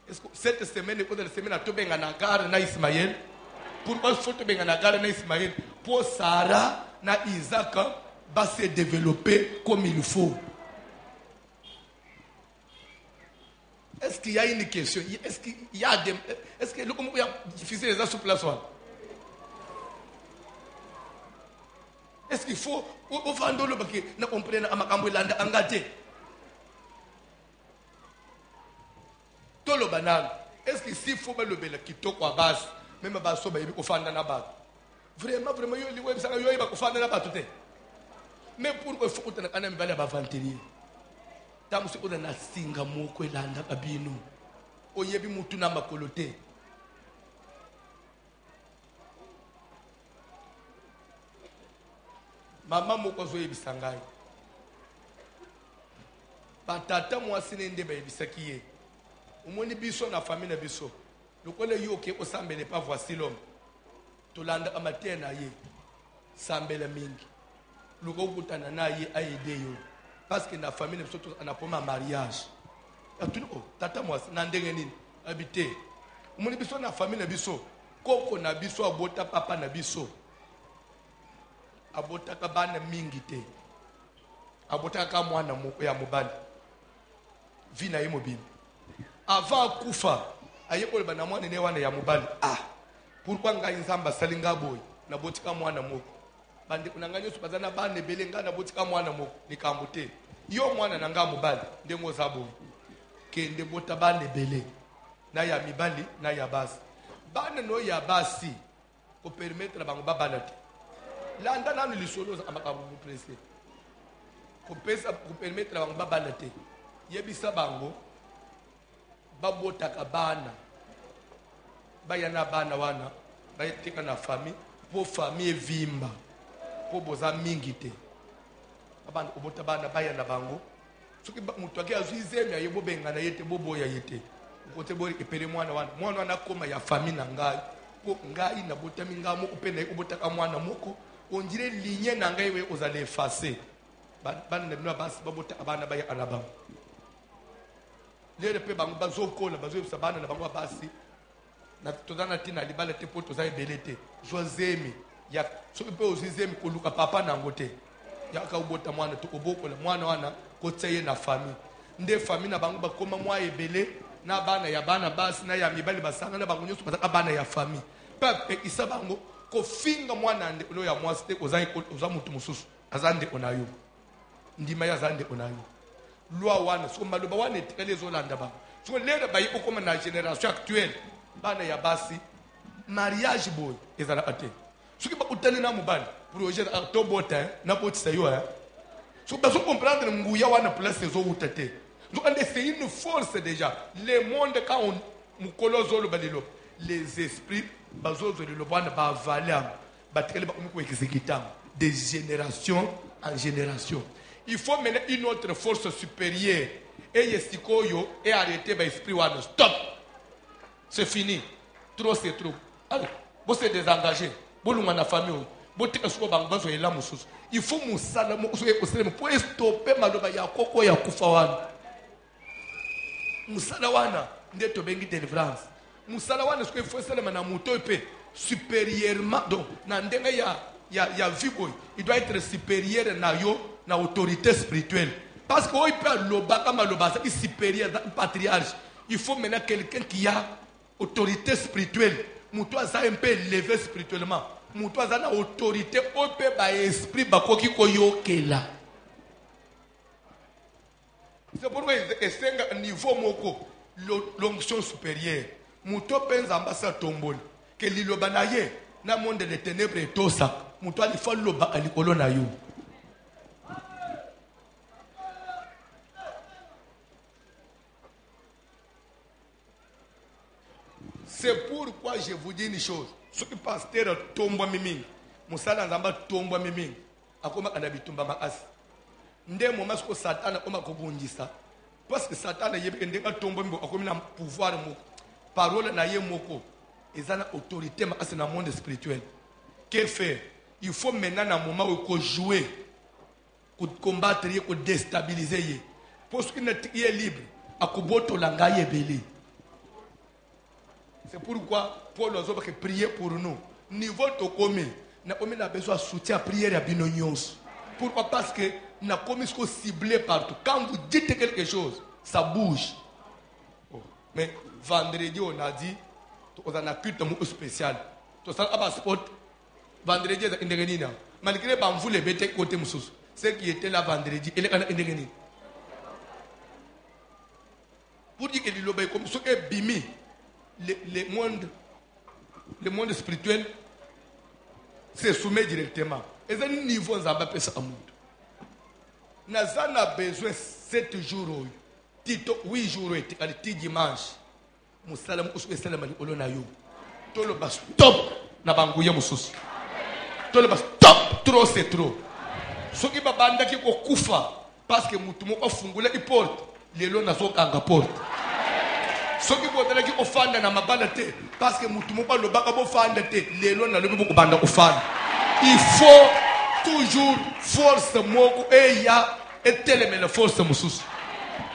Est-ce que cette semaine ou la semaine à tobengana Agar na Ismaël? Pourquoi faut te benga na Agar na Ismaël? Pour Sarah na Isaac va se développer comme il faut. Est-ce qu'il y a une question? Est-ce qu'il y a des... Est-ce que le comment il y a difficile les sur place? Est-ce qu'il faut au vendre le baquet na comprendre amakambo landa angate? Tout le banal. Est-ce que s'il faut le bel kitoko à base même à base soba au fanda na bas? Vraiment yo li web sanga yo iba ko fanda na bas tout. Mais pourquoi il faut que tu aies un bel avantage? Tamu se oda na singa moko elanda kabino. Oyebi mutu na makolote. Mama moko zo yebisa ngai. Batata mwasi nende ba yebisa kiye. Omoni biso na famille na biso. Lokole yo ke osambele pas voici l'homme. Tolanda amatere na ye. Sambela mingi. Loko kutana na ye aide yo. Parce que na famille biso on a poma mariage. Atuno tata mwasi na ndenge nini habité. Omoni biso na famille na biso. Koko na biso abota papa na biso. Abota ka bana mingi te. Abota ka mwana moko ya mobali. Vina ye mobile. Avant kufa ayekole bana mwana ne wana ya mobali. Ah. Pourquoi ngai nzamba salinga boy na botika mwana moko. Bande kunanganya so bazana bane belenga na botika mwana moko likambo te. Yo mwana na nga mobali ndengo za boy. Kende bota bane bele. Na ya mibali na ya basi. Bane no ya basi ko permettre bango babana te. Landa nanu lisolo amakabu presse. Ko pesa ko permettre bango babana te. Yebisa bango babota kabana. Bayana bana wana bayetika na famille po famille vimba po boza mingi te abana obota bana bayana bango soki mutu ake azizemi ayebo benga na yete boboya yete kote bori epele mwana wana koma ya famille na ngai po ngai na botami ngamo upenda obota ka mwana moko onjire ligne na ngai we ozale effacer bana na basi babota abana baya alabama lere pe bango bazokola bazoyebisa bana na bango basi na tozana tina libala te po toza ebelete josemi ya soki pe ozizemi koluka papa nango te yaka obota mwana to obokola mwana wana kotseye na famille nde famille na bango bakoma mwa ebele na bana ya bana basi na ya mibali basanga na bango nyonso bazaka bana ya famille pe isa bango kofinga mwana nde lo ya mwasi te oza mutu mosusu aza ndeko na yo ndima ya aza ndeko na yo loi wana soko maloba wana etikali ezolanda bango soko lelo bayi okoma na génération actuelle bana ya basi mariage boy ezala ate soki bakutani na mobali projet to bota na botisa yo so bazo comprendre nguya wana place ezouta te so ande c'est une force déjà le monde quand on mukolozo lo balilo les esprits bazozo le bana ba valer batekele ba ko exécutant de génération en génération. Il faut mener une autre force supérieure et yesikoyo et arrêter ba esprit wana stop. C'est fini. Trop c'est trop. Allez, vous êtes désengagé. Vous avez une famille. il faut musala pour stopper maloba ya koko ya kufa wana. Musala wana ndeto bengi délivrance. Musala wana ce qu'il faut seulement na muto pe supérieurement donc na ndenga ya vie boy, il doit être supérieur na yo na autorité spirituelle. Parce que il peut loba comme loba ça est supérieur patriarche. Il faut maintenant quelqu'un qui a autorité spirituelle. Muto ça un peu élevé spirituellement. Muto ça na autorité au peu ba esprit ba koki koyokela. C'est pourquoi c'est un niveau moko l'onction supérieure. Muto penza ambassa tombol que liloba na ye na monde des ténèbres et tout ça. Muto ali fa loba alikolo na yo. C'est pourquoi je vous dis une chose. Ce que pasteur tombe mimi, musala nzamba tombe mimi, akoma kanabitumba maasi. Nde moment ce que Satan akoma kobundisa. Parce que Satan yebe ndenga tombe mbo akomi na pouvoir moko. Parole na ye moko. Ezana autorité maasi na monde spirituel. Que faire? Il faut maintenant un moment où il faut jouer, combattre, déstabiliser. Parce qu'il est libre, à kuboto langaye belé. C'est pourquoi Paul a prié pour nous. Niveau de commun, nous avons besoin de soutien à prière à Binonyos. Pourquoi? Parce que nous avons ciblé partout. Quand vous dites quelque chose, ça bouge. Oh. Mais vendredi, on a dit, on a un culte spécial. Tout ça, à sport. Vendredi, on a dit, malgré que vous les mettez côté Moussous, ceux qui étaient là vendredi, ils ont dit. Pour dire que l'obéit comme ce qui est bimi. Le monde spirituel se soumet directement. Et c'est un niveau où on a besoin. Nous avons besoin 7 jours, 8 jours, 10 dimanches. Nous avons besoin de stop. Stop. Trop c'est trop. Ce qui va banda qui est kufa parce que nous avons fungula la porte. Les lois n'ont pas porte. Ce qui vous dire que offanda na mabanda te parce que mutumo pas le baka bo fanda te lelo na lobi boko banda offanda. Il faut toujours force moko et ya et telle mais la force mususu.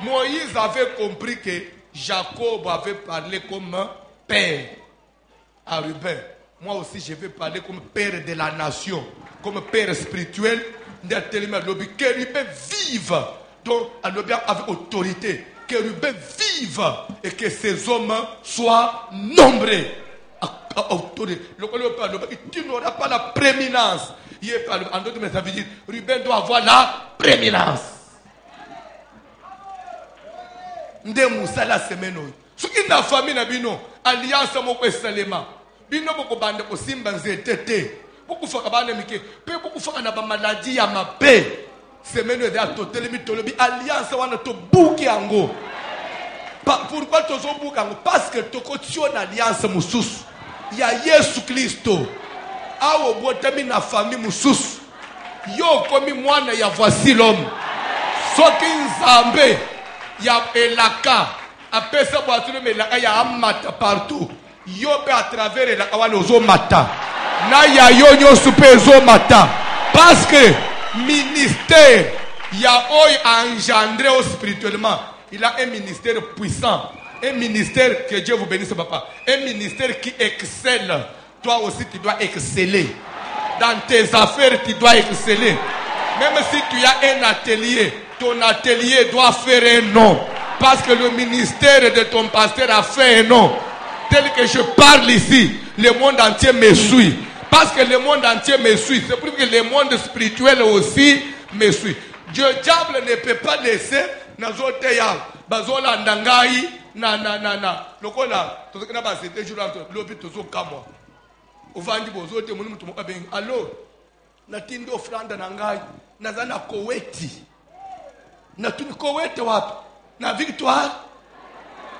Moïse avait compris que Jacob avait parlé comme père à Ruben. Moi aussi je vais parler comme père de la nation, comme père spirituel de tellement lobi que Ruben vive donc à lobi avec autorité. Que Ruben vive et que ces hommes soient nombreux. Tu n'auras pas la prééminence. En d'autres termes, ça veut dire Ruben doit avoir la prééminence. Nde musala semeno. Ce qui n'a famille na bino alliance moko esalema. Bino boko bande ko simba nzetete. Boko faka bande mike. Pe boko faka na ba maladie ya mabe. Semaine de totel mitolobi alliance wana to bouki ango. Pourquoi to zo bouki ango? Parce que to kotio na alliance mususu. Ya Yesu Kristo. Awo botami na famille mususu. Yo komi mwana ya voici l'homme. Soki nzambe ya elaka apesa boatulu melaka ya amata partout. Yo pe à travers elaka wana ozo mata. Na ya yo nyosu pe ozo mata. Parce que ministère, il y a engendré spirituellement. Il a un ministère puissant. Un ministère que Dieu vous bénisse, papa. Un ministère qui excelle. Toi aussi, tu dois exceller. Dans tes affaires, tu dois exceller. Même si tu as un atelier, ton atelier doit faire un nom. Parce que le ministère de ton pasteur a fait un nom. Tel que je parle ici, le monde entier me suit. Parce que le monde entier me suit. C'est pour que le monde spirituel aussi me suit. Dieu diable ne peut pas laisser Nazoteya, Bazola Ndangai, na. Lokola, tout ce qu'on a passé, des jours entre l'hôpital, tout comme moi. Au Vandi Bozote, mon nom, alors, Natindo offrande Nangai, Nazana Koweti. Natun Koweti, na victoire.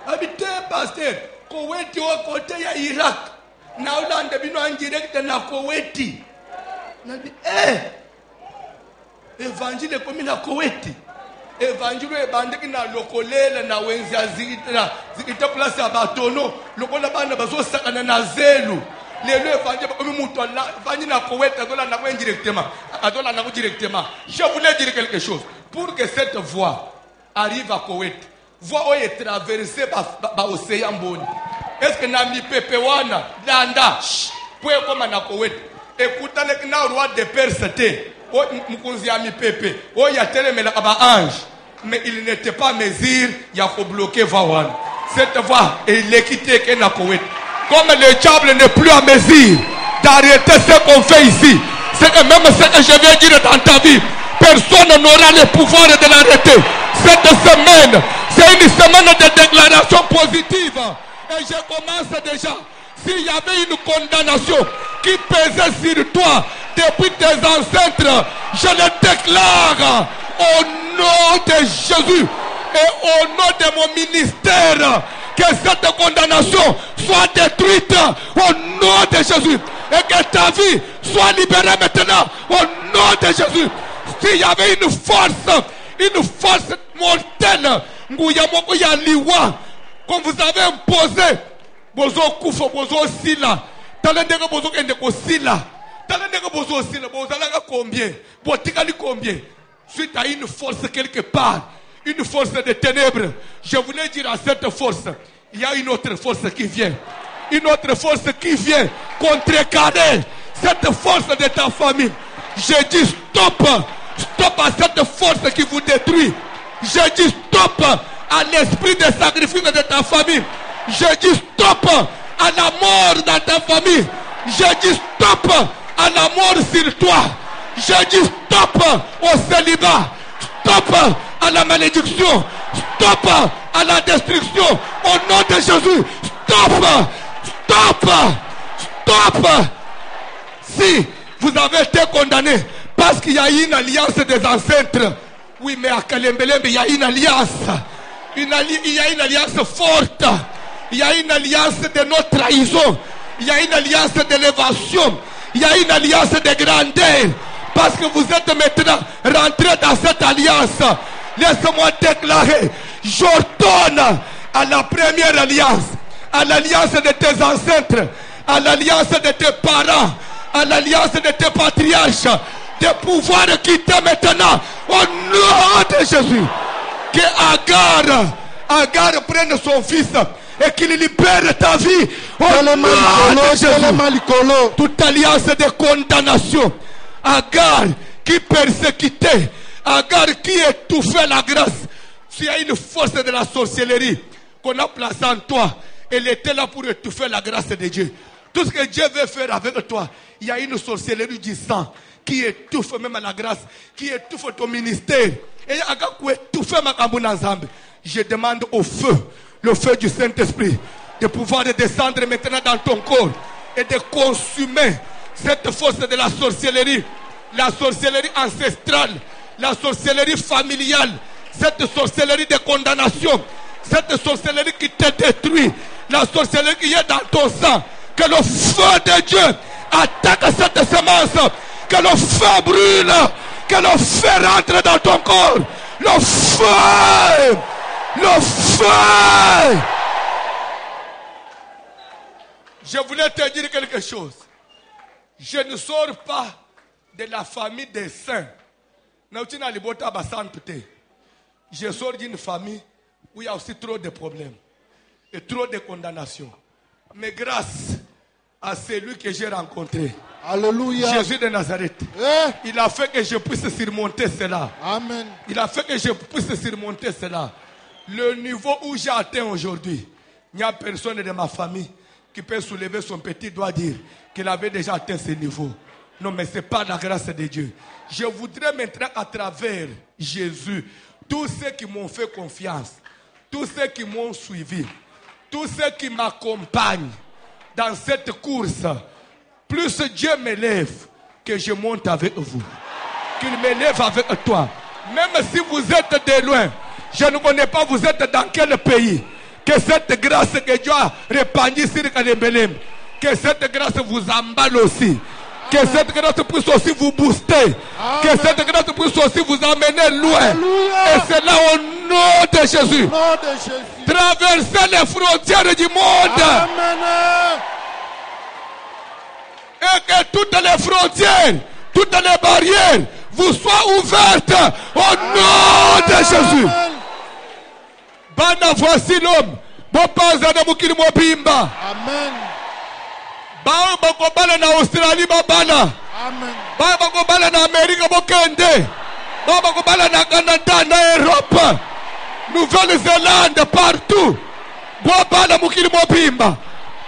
Habité, pasteur, Koweti au côté ya Irak. Na Hollande bino en direct na Koweti. Na bi évangile comme na Koweti. Évangile ebandeki na lokolela na wenzi azikita zikita place ya batono lokola bana bazosakana na zelu lelo evangile mutu vani na Koweït azolanda ko indirectement azolanda ko directement. Je voulais dire quelque chose pour que cette voix arrive à Koweït. Voix est traversée par l'océan Mboni. Est-ce que na mi pepe wana landa pour comme na Koweït écoutez na roi de Perse te mukunzi ya mi pepe o ya telemela ba ange mais il n'était pas mesure ya ko bloquer voix wana. Cette voix il est quitté que na Koweït. Comme le diable n'est plus à mesure d'arrêter ce qu'on fait ici, c'est que même ce que je viens dire dans ta vie, personne n'aura le pouvoir de l'arrêter. Cette semaine, c'est une semaine de déclaration positive. Et je commence déjà. S'il y avait une condamnation qui pesait sur toi depuis tes ancêtres, je le déclare au nom de Jésus et au nom de mon ministère. Que cette condamnation soit détruite au nom de Jésus. Et que ta vie soit libérée maintenant au nom de Jésus. S'il y avait une force mortelle, comme vous avez imposé, bozo kufa, bozo sila, talendeka bozo kende ko sila, talendeka bozo sila, bozo alaka combien, botikali combien, suite à une force quelque part. Une force de ténèbres. Je voulais dire à cette force, il y a une autre force qui vient. Une autre force qui vient contrecarrer cette force de ta famille. Je dis stop. Stop à cette force qui vous détruit. Je dis stop à l'esprit de sacrifice de ta famille. Je dis stop à la mort dans ta famille. Je dis stop à la mort sur toi. Je dis stop au célibat. Stop à la malédiction. Stop à la destruction. Au nom de Jésus. Stop. Stop. Stop. Si vous avez été condamné parce qu'il y a une alliance des ancêtres. Oui, mais à Kalembelembe, il y a une alliance. Il y a une alliance forte. Il y a une alliance de notre trahison. Il y a une alliance d'élévation. Il y a une alliance de grandeur. Parce que vous êtes maintenant rentrés dans cette alliance. Laisse-moi déclarer, j'ordonne à la première alliance, à l'alliance de tes ancêtres, à l'alliance de tes parents, à l'alliance de tes patriarches, de pouvoir quitter maintenant au nom de Jésus. Que Agar prenne son fils et qu'il libère ta vie au nom de Jésus. Toute alliance de condamnation. Agar qui persécutait, Agar qui étouffait la grâce. S'il y a une force de la sorcellerie qu'on a placée en toi, elle était là pour étouffer la grâce de Dieu. Tout ce que Dieu veut faire avec toi, il y a une sorcellerie du sang qui étouffe même la grâce, qui étouffe ton ministère. Et je demande au feu, le feu du Saint-Esprit, de pouvoir descendre maintenant dans ton corps et de consumer cette force de la sorcellerie ancestrale, la sorcellerie familiale, cette sorcellerie de condamnation, cette sorcellerie qui te détruit, la sorcellerie qui est dans ton sang. Que le feu de Dieu attaque cette semence, que le feu brûle, que le feu rentre dans ton corps, le feu, le feu. Je voulais te dire quelque chose. Je ne sors pas de la famille des saints. Je sors d'une famille où il y a aussi trop de problèmes et trop de condamnations. Mais grâce à celui que j'ai rencontré, Alléluia. Jésus de Nazareth, il a fait que je puisse surmonter cela. Amen. Il a fait que je puisse surmonter cela. Le niveau où j'ai atteint aujourd'hui, il n'y a personne de ma famille qui peut soulever son petit doigt et dire qu'il avait déjà atteint ce niveau. Non, mais ce n'est pas la grâce de Dieu. Je voudrais maintenant, à travers Jésus, tous ceux qui m'ont fait confiance, tous ceux qui m'ont suivi, tous ceux qui m'accompagnent dans cette course, plus Dieu m'élève, que je monte avec vous. Qu'il m'élève avec toi. Même si vous êtes de loin, je ne connais pas vous êtes dans quel pays. Que cette grâce que Dieu a répandue sur Kalembelem, que cette grâce vous emballe aussi. Que cette grâce puisse aussi vous booster. Amen. Que cette grâce puisse aussi vous amener loin. Alléluia. Et c'est là au nom de Jésus. Traverser les frontières du monde. Amen. Et que toutes les frontières, toutes les barrières vous soient ouvertes au nom de Jésus. Bana, voici l'homme. Bopazana mukili mobimba. Amen. Ba bakobala na Australie babana. Amen. Ba bakobala na Amerika bokende. Ba bakobala na Canada na Europe. Nouvelle-Zélande partout. Bopala mukili mobimba.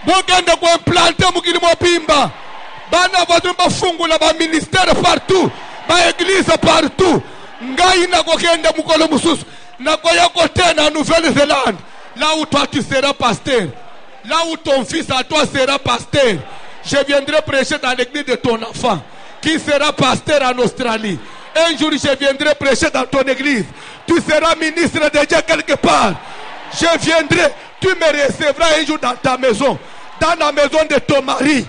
Bokende ko implanter mukili mobimba. Bana voisin bafungula ba ministère partout. Ba église partout. Ngai na kokende mukolo mususu. Na koya kote na Nouvelle-Zélande. Là où toi tu seras pasteur. Là où ton fils à toi sera pasteur. Je viendrai prêcher dans l'église de ton enfant. Qui sera pasteur en Australie. Un jour je viendrai prêcher dans ton église. Tu seras ministre de Dieu quelque part. Je viendrai. Tu me recevras un jour dans ta maison. Dans la maison de ton mari.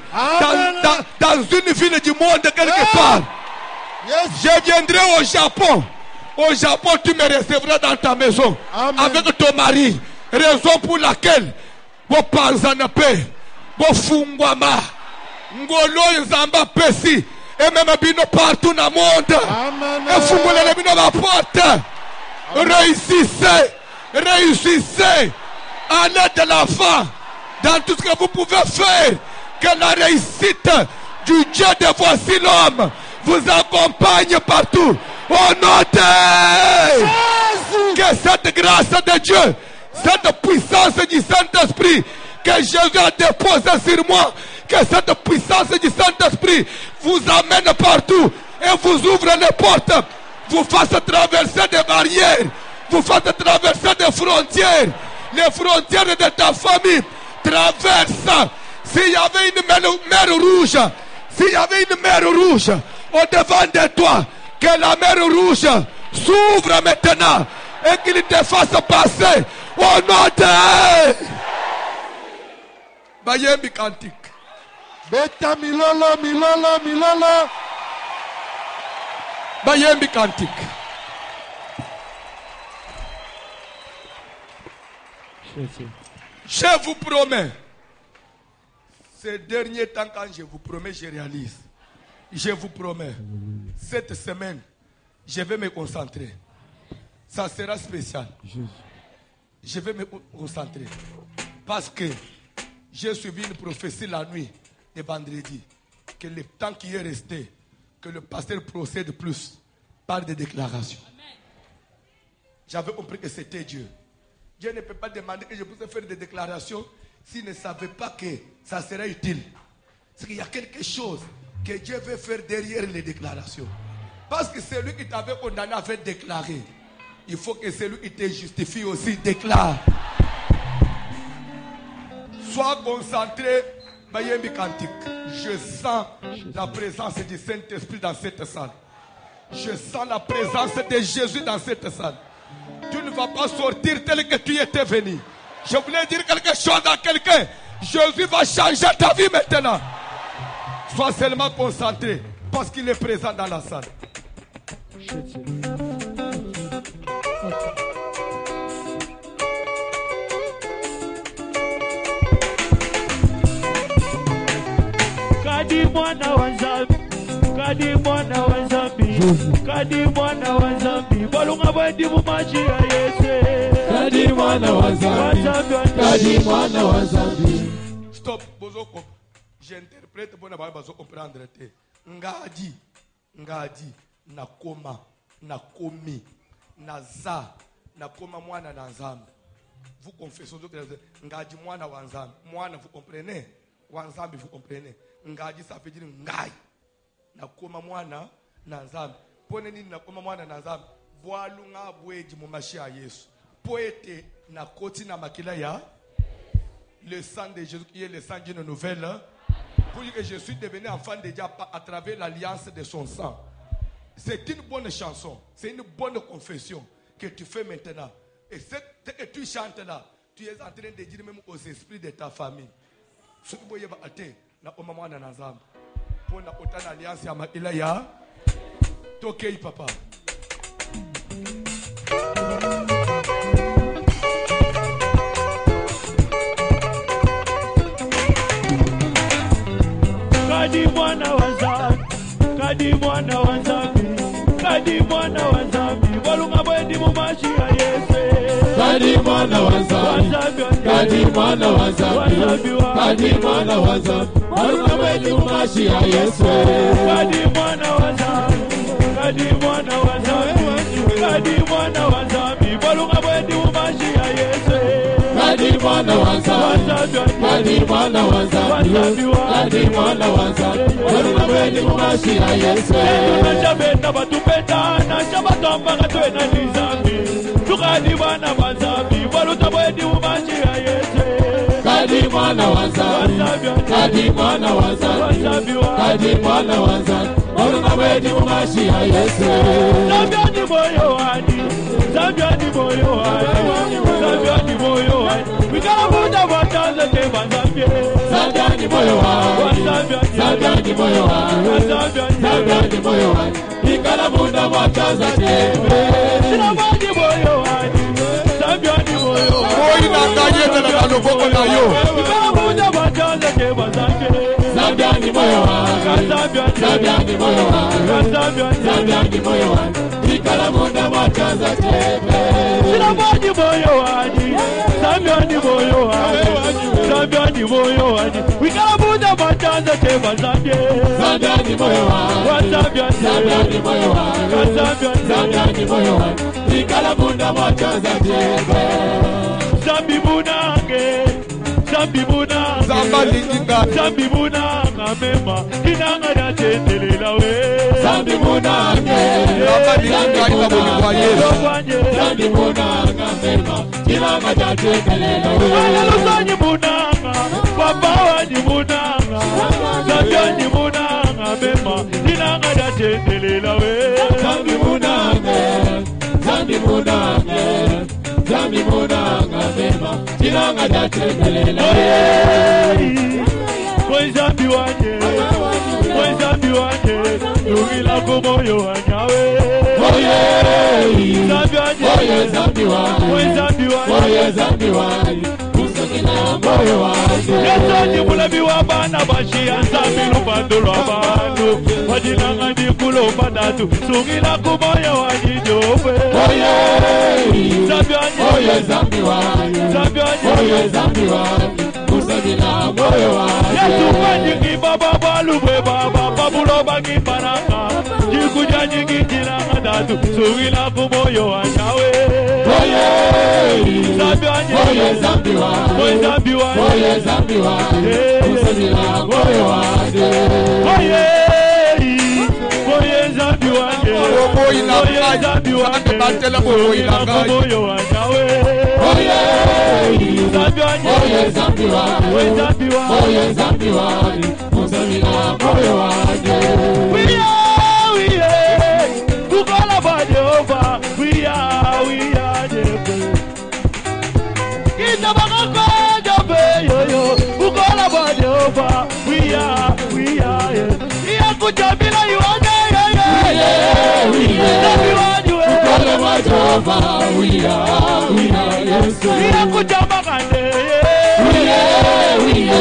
Dans une ville du monde quelque part. Yes. Je viendrai au Japon. Au Japon, tu me recevras dans ta maison. Amen. Avec ton mari. Raison pour laquelle vos panzanape, vos fungwama, ngolo nzamba pesi, et même bino partout dans le monde. Amen. Et fungole bino la porte. Réussissez, réussissez. Allez de l'avant dans tout ce que vous pouvez faire. Que la réussite du Dieu de voici l'homme vous accompagne partout. Au nom de Jésus. que cette grâce de Dieu, cette puissance du Saint-Esprit que Jésus a déposée sur moi, que cette puissance du Saint-Esprit vous amène partout et vous ouvre les portes, vous fasse traverser des barrières, vous fasse traverser des frontières, les frontières de ta famille. Traverse. S'il y avait une mer rouge, s'il y avait une mer rouge au devant de toi, que la mer rouge s'ouvre maintenant et qu'il te fasse passer au nom de Bayembi Kantik. Beta milolo, milolo, milolo. Bayembi Kantik. Je vous promets, ces derniers temps, quand je vous promets, je réalise. Je vous promets, cette semaine, je vais me concentrer. Ça sera spécial. Je vais me concentrer. Parce que j'ai suivi une prophétie la nuit de vendredi. Que le temps qui est resté, que le pasteur procède plus par des déclarations. J'avais compris que c'était Dieu. Dieu ne peut pas demander que je puisse faire des déclarations s'il ne savait pas que ça serait utile. C'est qu'il y a quelque chose que Dieu veut faire derrière les déclarations. Parce que celui qui t'avait condamné avait déclaré. Il faut que celui qui te justifie aussi déclare. Sois concentré, Bayembi Kantik. Je sens la présence du Saint-Esprit dans cette salle. Je sens la présence de Jésus dans cette salle. Tu ne vas pas sortir tel que tu étais venu. Je voulais dire quelque chose à quelqu'un. Jésus va changer ta vie maintenant. Sois seulement concentré parce qu'il est présent dans la salle. Kadi mwana wa Nzambi, kadi mwana wa Nzambi, kadi mwana wa Nzambi, balunga bandi mu maji ya Yesu. Kadi mwana wa Nzambi, kadi mwana wa Nzambi. Stop, bozoko. J'interprète pour ne pas comprendre. Ngadi, ngadi, nakoma, nakomi, naza, nakoma mwana na Nzambi. Vous confessez ngadi mwana wa Nzambi. Mwana, vous comprenez? Wanzambi, vous comprenez? Ngadi, ça veut dire ngai. Nakoma mwana na Nzambi. Pone nini nakoma mwana na Nzambi? Bwalunga bweji mu mashi ya Yesu. Poete na koti na makila ya le sang de Jésus qui est le sang d'une nouvelle. Pour dire que je suis devenu enfant de Dieu à travers l'alliance de son sang. C'est une bonne chanson. C'est une bonne confession que tu fais maintenant. Et ce que tu chantes là, tu es en train de dire même aux esprits de ta famille. Ce que vous voyez, na omama na Nzambi. Pour na autant alliance ya makila ya tokei papa. kadi mwana wa nzambi, kadi mwana wa nzambi, kadi mwana wa nzambi, walunga bwendi mumashi ya Yesu. Kadi mwana wa nzambi, kadi mwana wa nzambi, kadi mwana wa nzambi, walunga bwendi mumashi ya Yesu. Kadi mwana wa nzambi, kadi mwana wa nzambi, kadi mwana wa nzambi, walunga bwendi mumashi ya Yesu. Kadi mwana wa nzambi, kadi mwana wa nzambi, kadi mwana wa nzambi, walunga bwendi mumashi ya Yesu. Tunachabenda batupenda na chabatamba katwena nizambi, tukadi mwana wa nzambi, waluta bwendi mumashi ya Yesu. Kadi mwana wa nzambi, kadi mwana wa nzambi, kadi mwana wa nzambi, walunga bwendi mumashi ya Yesu. Zambiani moyo wani, zambiani moyo wani, zambiani moyo wani, wikarabuta watanze kema zambie. Zambiani moyo wani, zambiani moyo wani, zambiani moyo wani, wikarabuta watanze kema. Zambiani moyo wani, zambiani moyo wani, Moi na kanyeta na kanofoko na yo. wikarabuta watanze kema zambie. Zambiani moyo wani, zambiani moyo wani, zambiani moyo wani, wikarabuta watanze kema. Zambiani moyo wani, zambiani moyo wani, zambiani moyo wani, wikarabuta watanze kema zambie. Zambiani moyo wani, zambiani moyo wani, zambiani moyo wani, wikarabuta watanze kema. Zambi munange, zambi munange, Zamba linginga. zambi munanga mema, kinanga na tendelela we. Zambi munange, Zamba linginga ina boni kwa Yesu. zambi munanga mema, kinanga cha tendelela we. Lusanyi munanga, papawa ni munanga, zambi munanga mema, kinanga na tendelela we. Zambi munange, zambi munange, zambi munanga mema, kinanga cha tendelela we. Koi zambi wanye, koi zambi wanye, nugila kumoyo wanyawe. Oye, Zambi wanye, oye zambi wani, koi zambi wanye. oye zambi wani, kusukila moyo wani. Yesu mulabi wa bana bashi anzambi lupando lwa bantu, wajinanga dikulo bandatu, sungila kumoyo wajijope. Oye, Zambi wanye, oye zambi wani, zambi wanye. oye zambi wani, kusukila moyo wani. Yesu kanyiki baba balubwe baba, babulo bagi baraka, jikuja nyingi jinanga datu, sungila kumoyo wanyawe. Oye, Zambi wanye, oye zambi wani, koi zambi wanye. oye zambi wani, kusukila moyo wani. Oye, oye zambi wanye, Moi na oye kanyeta zambi na wanye, batela moi na kanyeta. kumoyo wanyawe. Oye, Zambi wanye, oye zambi wani, oye zambi wanye. oye zambi wani, kusukila moyo wani. We are, kukola ba Jehova. We are Jehova. Kita bakako Jehova, yo, kukola ba Jehova. We are, iya kujabila iwanje, Zambi wanye, Kale wa Jehova, we are Yesu. iya kujabakande, We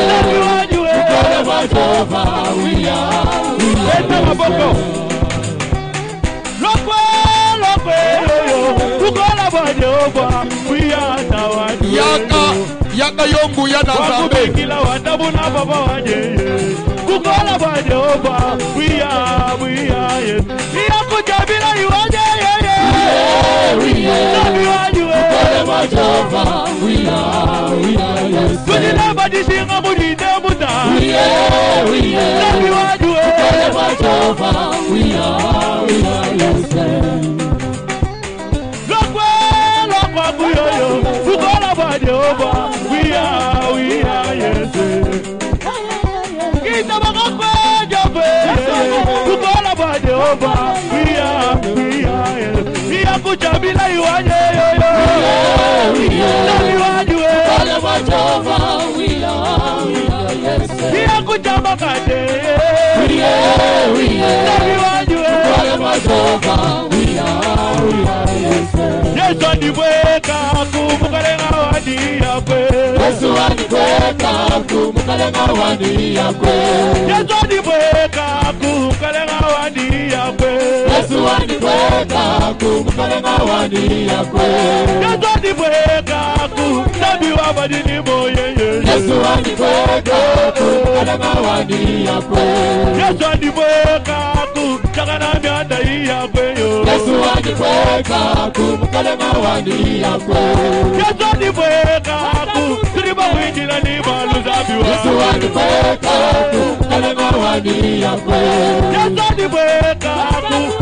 Zambi wanye, Kale wa Jehova, we are enda maboko. Lokwe, yo, kukola ba Jehova. We are tawadu. Yaka yongu ya na zambe. Wakubikila watabuna baba wanje. Kukola ba Jehova. We are, yes. Iya kujabila iwanje, Zambi wanye, Kale wa Jehova, we are Yesu. kujina badishinga mujinde muta. We are Zambi wanye, Kale wa Jehova, we are Yesu. lokwe kuyoyo. Kukola ba Jehova. We are, yes. Kita bakakwe Jehova. Kukola ba Jehova. We are, yes. Iya kujabila iwanje, Zambi wanye, Kale wa Jehova, we are Yesu. iya kujabakande, We are Zambi wanye. Kale wa Jehova, we are Yesu. Yesu andibweka kumbukalenga wadi yakwe. Yesu andibweka bweka kumukalenga wani yakwe. Yesu ni bweka kumukalenga wani yakwe. Yesu wani bweka kumukalenga wani yakwe. Yesu ni bweka kumunabi wa badini moye. Yesu wani bweka kumukalenga wani yakwe. Yesu ni bweka kuchagana mianda yakwe yo. Yesu wani bweka kumukalenga wani yakwe. Yesu ni bweka kutriba winjila ni maluzabiwa. Yesu wani bweka kumukalenga wani yakwe. Yesu ni bweka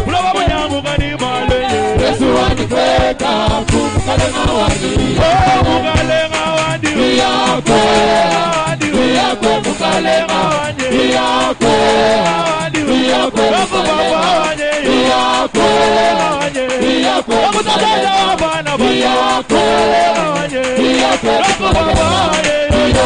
kulaba bunyangu kani maleye. Yesu wani bweka kumukalenga wani yakwe. Mukalenga wani yakwe. Yakwe mukalenga wani yakwe. Yakwe mukalenga wani yakwe. Yakwe mukalenga wani yakwe. Yakwe mukalenga wani yakwe.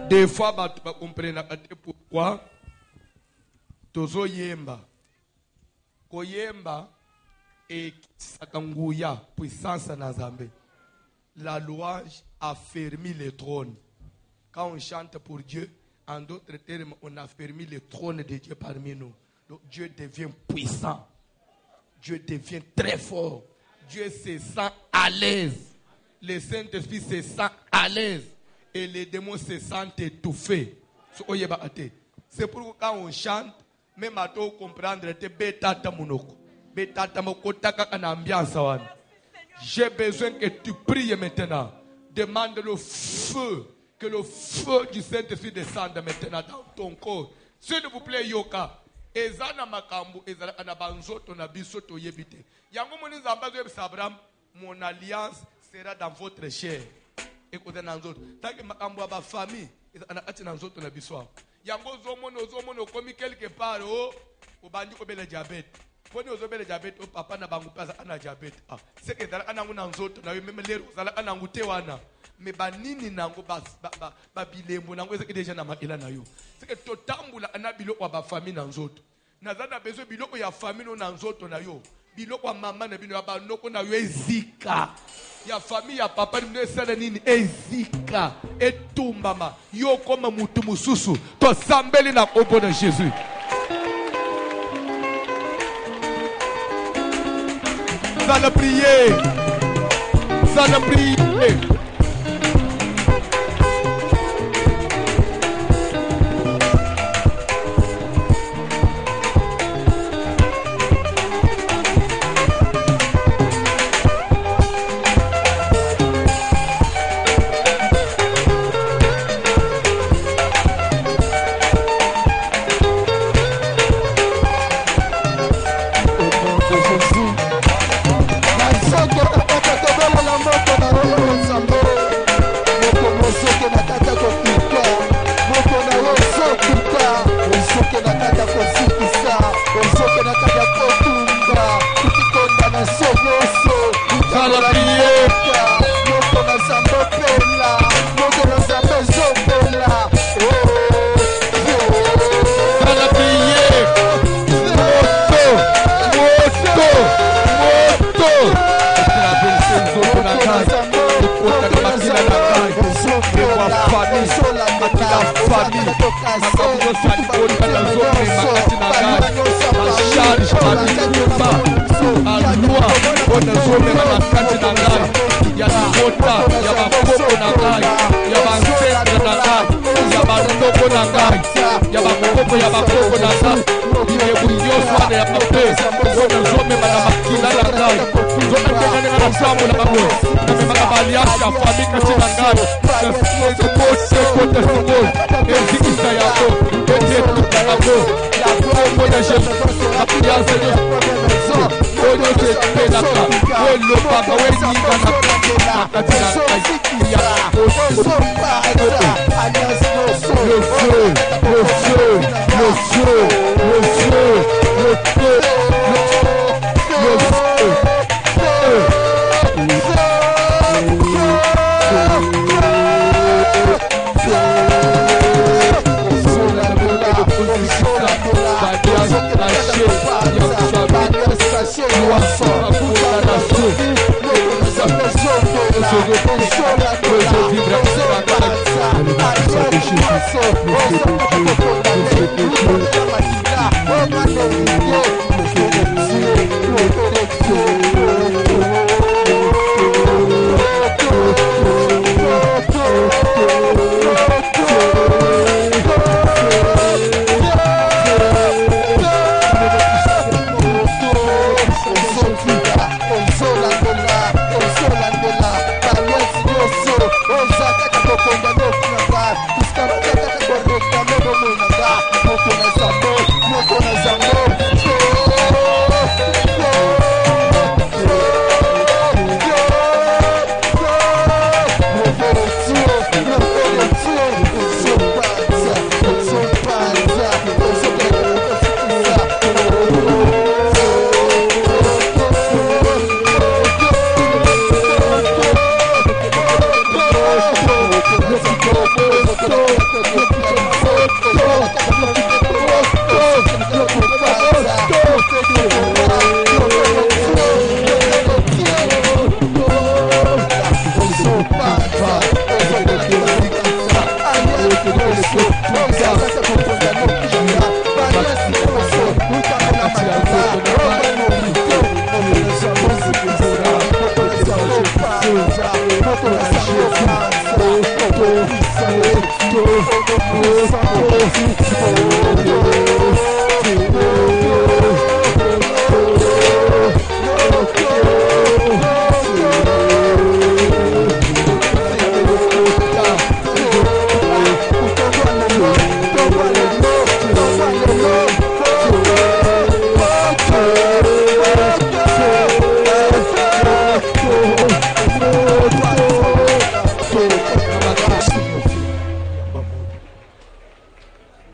Des fois, tu comprends pourquoi tozo yemba. Koyemba et sakanguya puissance na Zambé. La louange a fermé les trônes. Quand on chante pour Dieu, en d'autres termes, on a fermé le trône de Dieu parmi nous. Donc Dieu devient puissant. Dieu devient très fort. Dieu se sent à l'aise. Le Saint-Esprit se sent à l'aise. Et les démons se sentent étouffés. C'est pourquoi quand on chante, même à tout comprendre, j'ai besoin que tu pries maintenant. Demande le feu. Que le feu du Saint-Esprit descende maintenant dans ton corps. S'il vous plaît, Yoka. Ezana makambu, ezana anabanzoto na bisoto yebite. Yango moni zambazo yebisa Abraham, mon alliance sera dans votre chair. Écoutez nanzoto. Tant que makambu aba famille, ezana kati nanzoto na biswa. Yango zomono komi quelque part oh, obandi ko bela diabète. Poni ozobele diabète, oh papa na bangu pasa ana diabète. Ah, c'est que ezana anangu nanzoto na yo même lero zala anangu te wana. Mais banini nango ba bilembo nango ezaki déjà na makila na yo. C'est que totambula ana biloko ba famille na nzoto. Nazana besoin biloko ya famille na nzoto na yo. Biloko ya mama na bino ba noko na yo ezika. Ya famille ya papa ni sala nini ezika etumbama. Yo koma mutu mususu to sambeli na kombo de Jésus. Ça le prier. Ça le prier. Somebody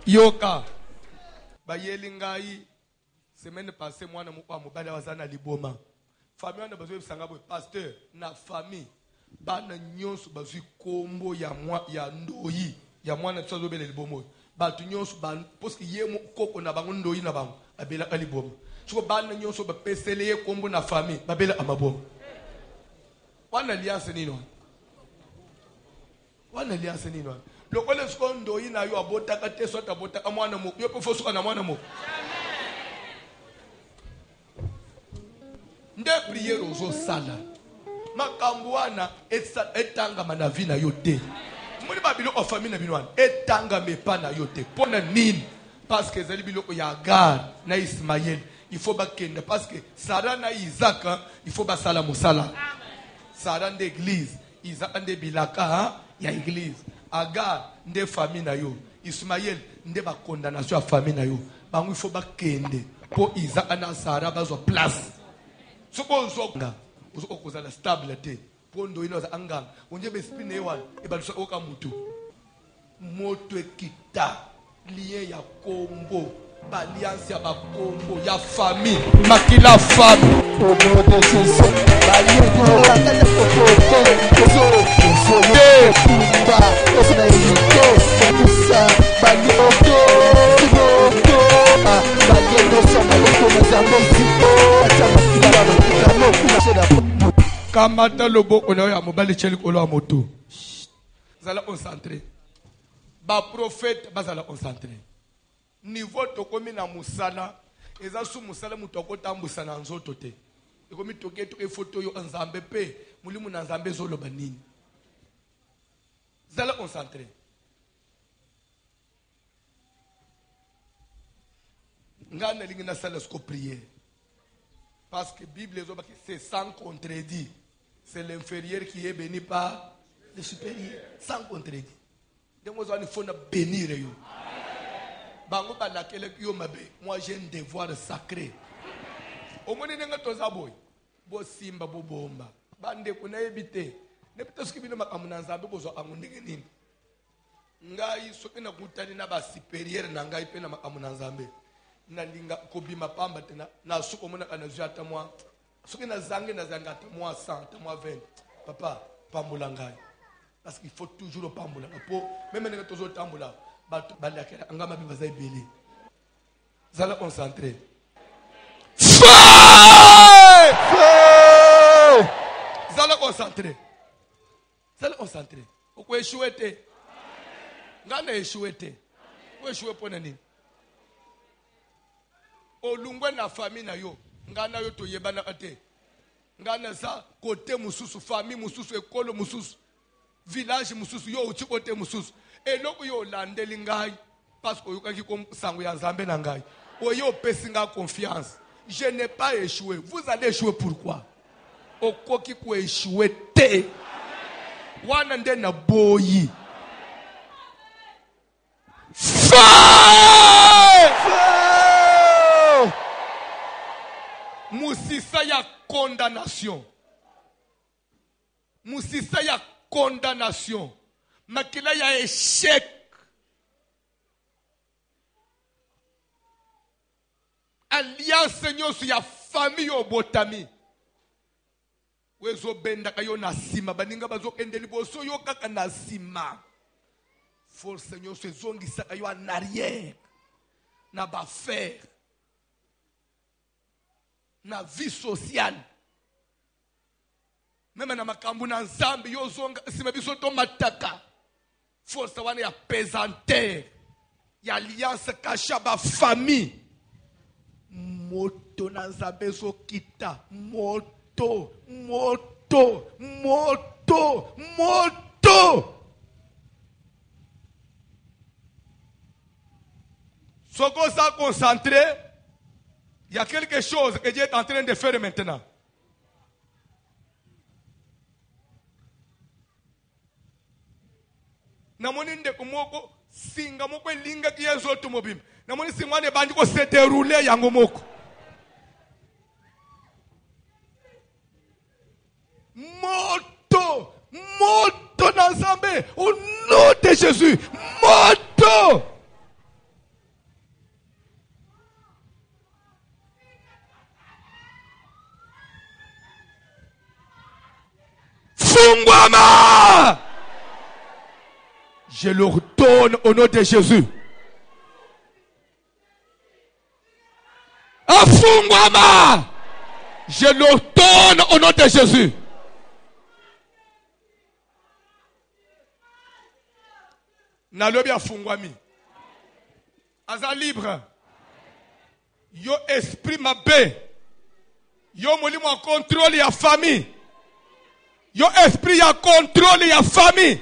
yoka bayeli ngai semaine passée mwana mukwa mobali wazana liboma famille wana bazwe bisanga boy pasteur na famille bana nyonso bazwi kombo ya ndoyi ya mwana tsazo bele libomo batu nyonso ban parce que yemo koko na bango ndoyi na bango abela aliboma siko bana nyonso ba pesele ye kombo na famille babela amaboma wana liase nino wana liase nino lokole skondo ina yo abota ka teso tabota ka mwana mo yo pofosuka na mwana mo nde prière ozo sala makambo wana etanga mana vie na yo te moni babilo o famille na binwana etanga mepa na yo te pona nini parce que ezali biloko ya Agar na Ismaël il faut bakenda parce que Sarah na Isaac il faut basala musala Sarah nde église Isaac nde bilaka ya église Agar nde famille na yo Ismaël nde ba condamnation ya famille na yo bango il faut bakende po Isaac na Sarah bazo place soko zonga uzo kozala stable te pondo ino za anganga onje be spine wan e ba lusa oka mutu moto ekita lien ya kombo alliance ya ba kombo ya famille makila famille Kamata loboko na ya mobali cheli kolo a moto. Zala concentré. Ba prophète bazala concentré. Niveau tokomi na musala, eza su musala mutoko tambusa na nzoto te. Ekomi toke to photo yo nzambe pe, mulimu na nzambe zoloba nini. Zala concentré. Ngana lingi na sala sko prière. Parce que la Bible est c'est sans contredit. C'est l'inférieur qui est béni par le supérieur. Sans contredit. Donc, il faut bénir. Moi, j'ai un devoir sacré. Au moins, il y a un tozaboy. Bo simba, bo bomba. Bande kuna ebite. Ne peut-être que bino makamuna nzambe bozo amunenge nini. Ngai soki na kutani na ba supérieur na ngai pe na makamuna nzambe. Na linga kobima pamba tena na suko mona kana zata moi soki na zanga ta moi 100 ta moi 20 papa pambola ngai parce qu'il faut toujours pambola po même nga tozo tambola ba balakela ngama biba za ibeli zala concentré zala concentré oko échoué ngana échoué ko échoué pona nini olungwe na famille na yo ngana yo to yebana ate ngana sa côté mususu famille mususu ekolo mususu village mususu yo uchi côté mususu eloko yo landeli ngai parce que yoka ki kom sango ya nzambe na ngai oyo pesinga confiance je n'ai pas échoué vous allez échouer pourquoi okoki ko échouer te wana nde na boyi Musisa ya condamnation. Musisa ya condamnation. Makila ya échec. Alliance Seigneur sur ya famille au botami. Wezo benda kayo nasima. Baninga bazo kendeli boso yo kaka nasima. For Seigneur se zongi sa kayo en arrière. Na ba faire. Na vie sociale même na makambu na nzambe yo zonga sima biso to mataka force wana ya pesanteur ya alliance kasha ba famille moto na nzambe zo kita moto soko sa concentré. Il y a quelque chose que Dieu est en train de faire maintenant. Namoni ndeko moko singa moko linga ki yezo to mobim. Namoni singwane bandi ko se dérouler yango moko. Moto dans Zambé au nom de Jésus. Moto. Fungwama. Je leur donne au nom de Jésus. Afungwama. Je leur donne au nom de Jésus. Nalobi afungwami. Aza libre. Yo esprit mabe. Yo molimo a contrôle ya famille. Yo esprit ya contrôle ya famille.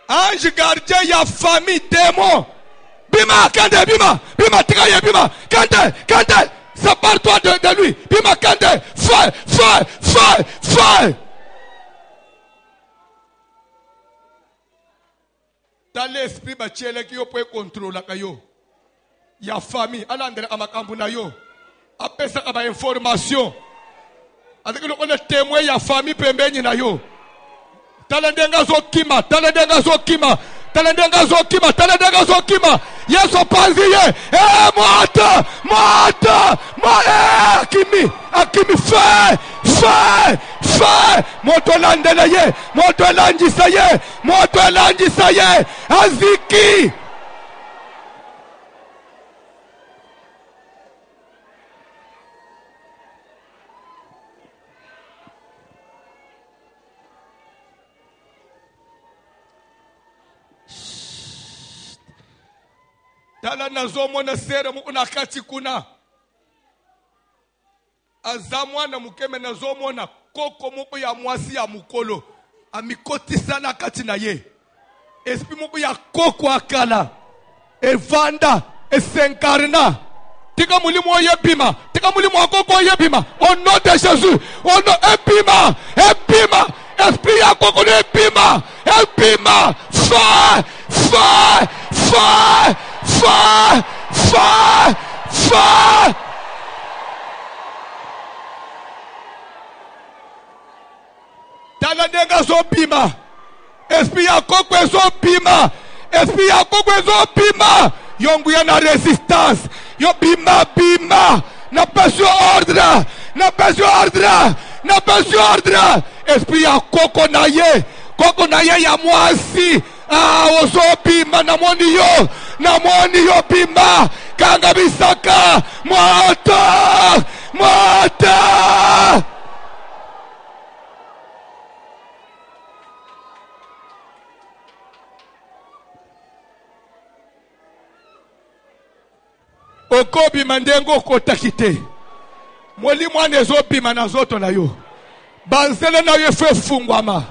Ange gardien ya famille démon. Bima kande bima tikaye bima kande sépare-toi de lui. Bima kande fire. Dans l'esprit bachele ki yo peut contrôler kayo. Ya famille alandere amakambu na yo. Apesa aba information. Avec le on est témoin ya famille pembeni na yo. Talendenga zokima. Yeso panziye. Mata. Akimi fai. Moto landisa ye. Aziki. tala nazomona sere mukuna kati kuna azamwana mukeme nazomona koko moko ya mwasi ya mukolo amikotisa na kati na ye esprit moko ya koko akala evanda esenkarna tika mulimu oyebima tika mulimu akoko oyebima au nom de Jésus au nom ebima esprit ya koko ne ebima fire tala ndenga zobima esprit ya koko ezobima esprit ya koko ezobima yongu ya na resistance yo bima na passion ordre esprit ya koko na ye ya mwasi ozobima namoni yo bima kanga bisaka moto okobima ndengo okotaki te molimo wana ezobima na zoto na yo banzele na yo efe fungwama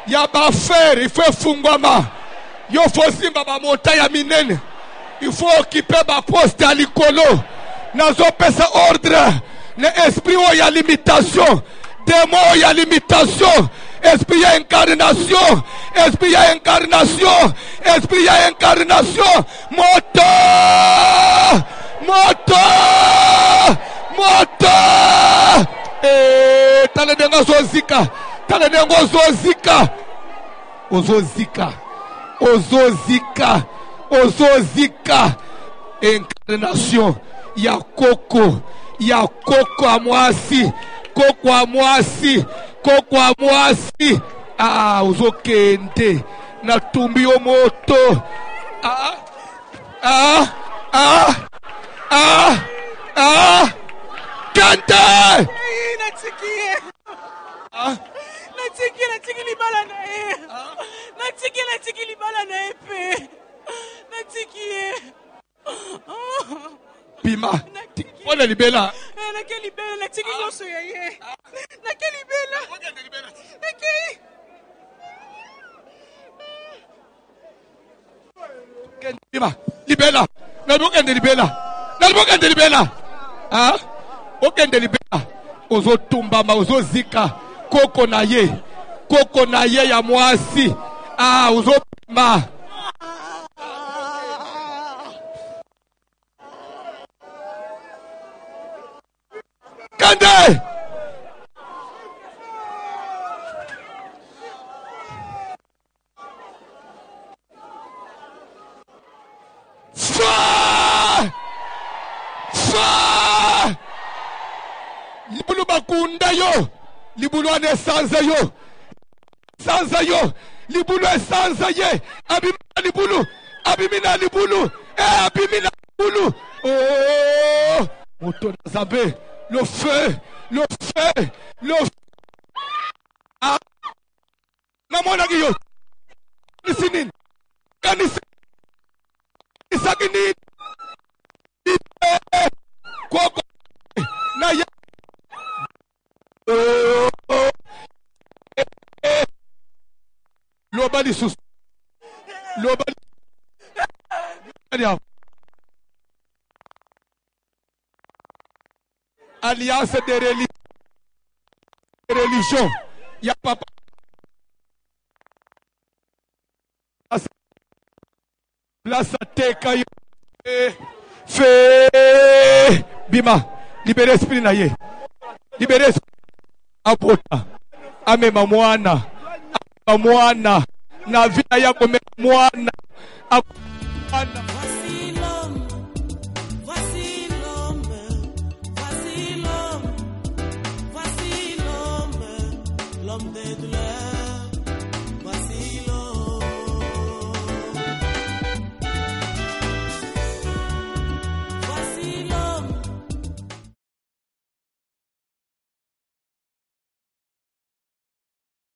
ya bafere ife fungwama yo fo simba bamota ya minene ifo okipe baposte ya likolo nazopesa ordre na esprit oyo ya limitation démon oyo ya limitation esprit ya incarnation moto tala denga ozozika incarnation ya koko amwasi uzokende na tumbi yo moto kante natiki libala na ye natiki libala na ye pe natiki ye bima mpona libela nake libela natiki nyonso ya ye nake libela nakei bima libela nalibokende libela okende libela ozotumbama ozozika koko na ye ya mwasi uzopima kande libulu bakunda yo libulu ane sanza yo libulu esanza ye abimina libulu oh moto na Nzambe le feu namonaki yo nisinin kanisa isakini koko na ye loba lisusu alliance de religion ya papa place teka yo fe bima libere esprit na ye libere apota amema mwana na vina yako mwana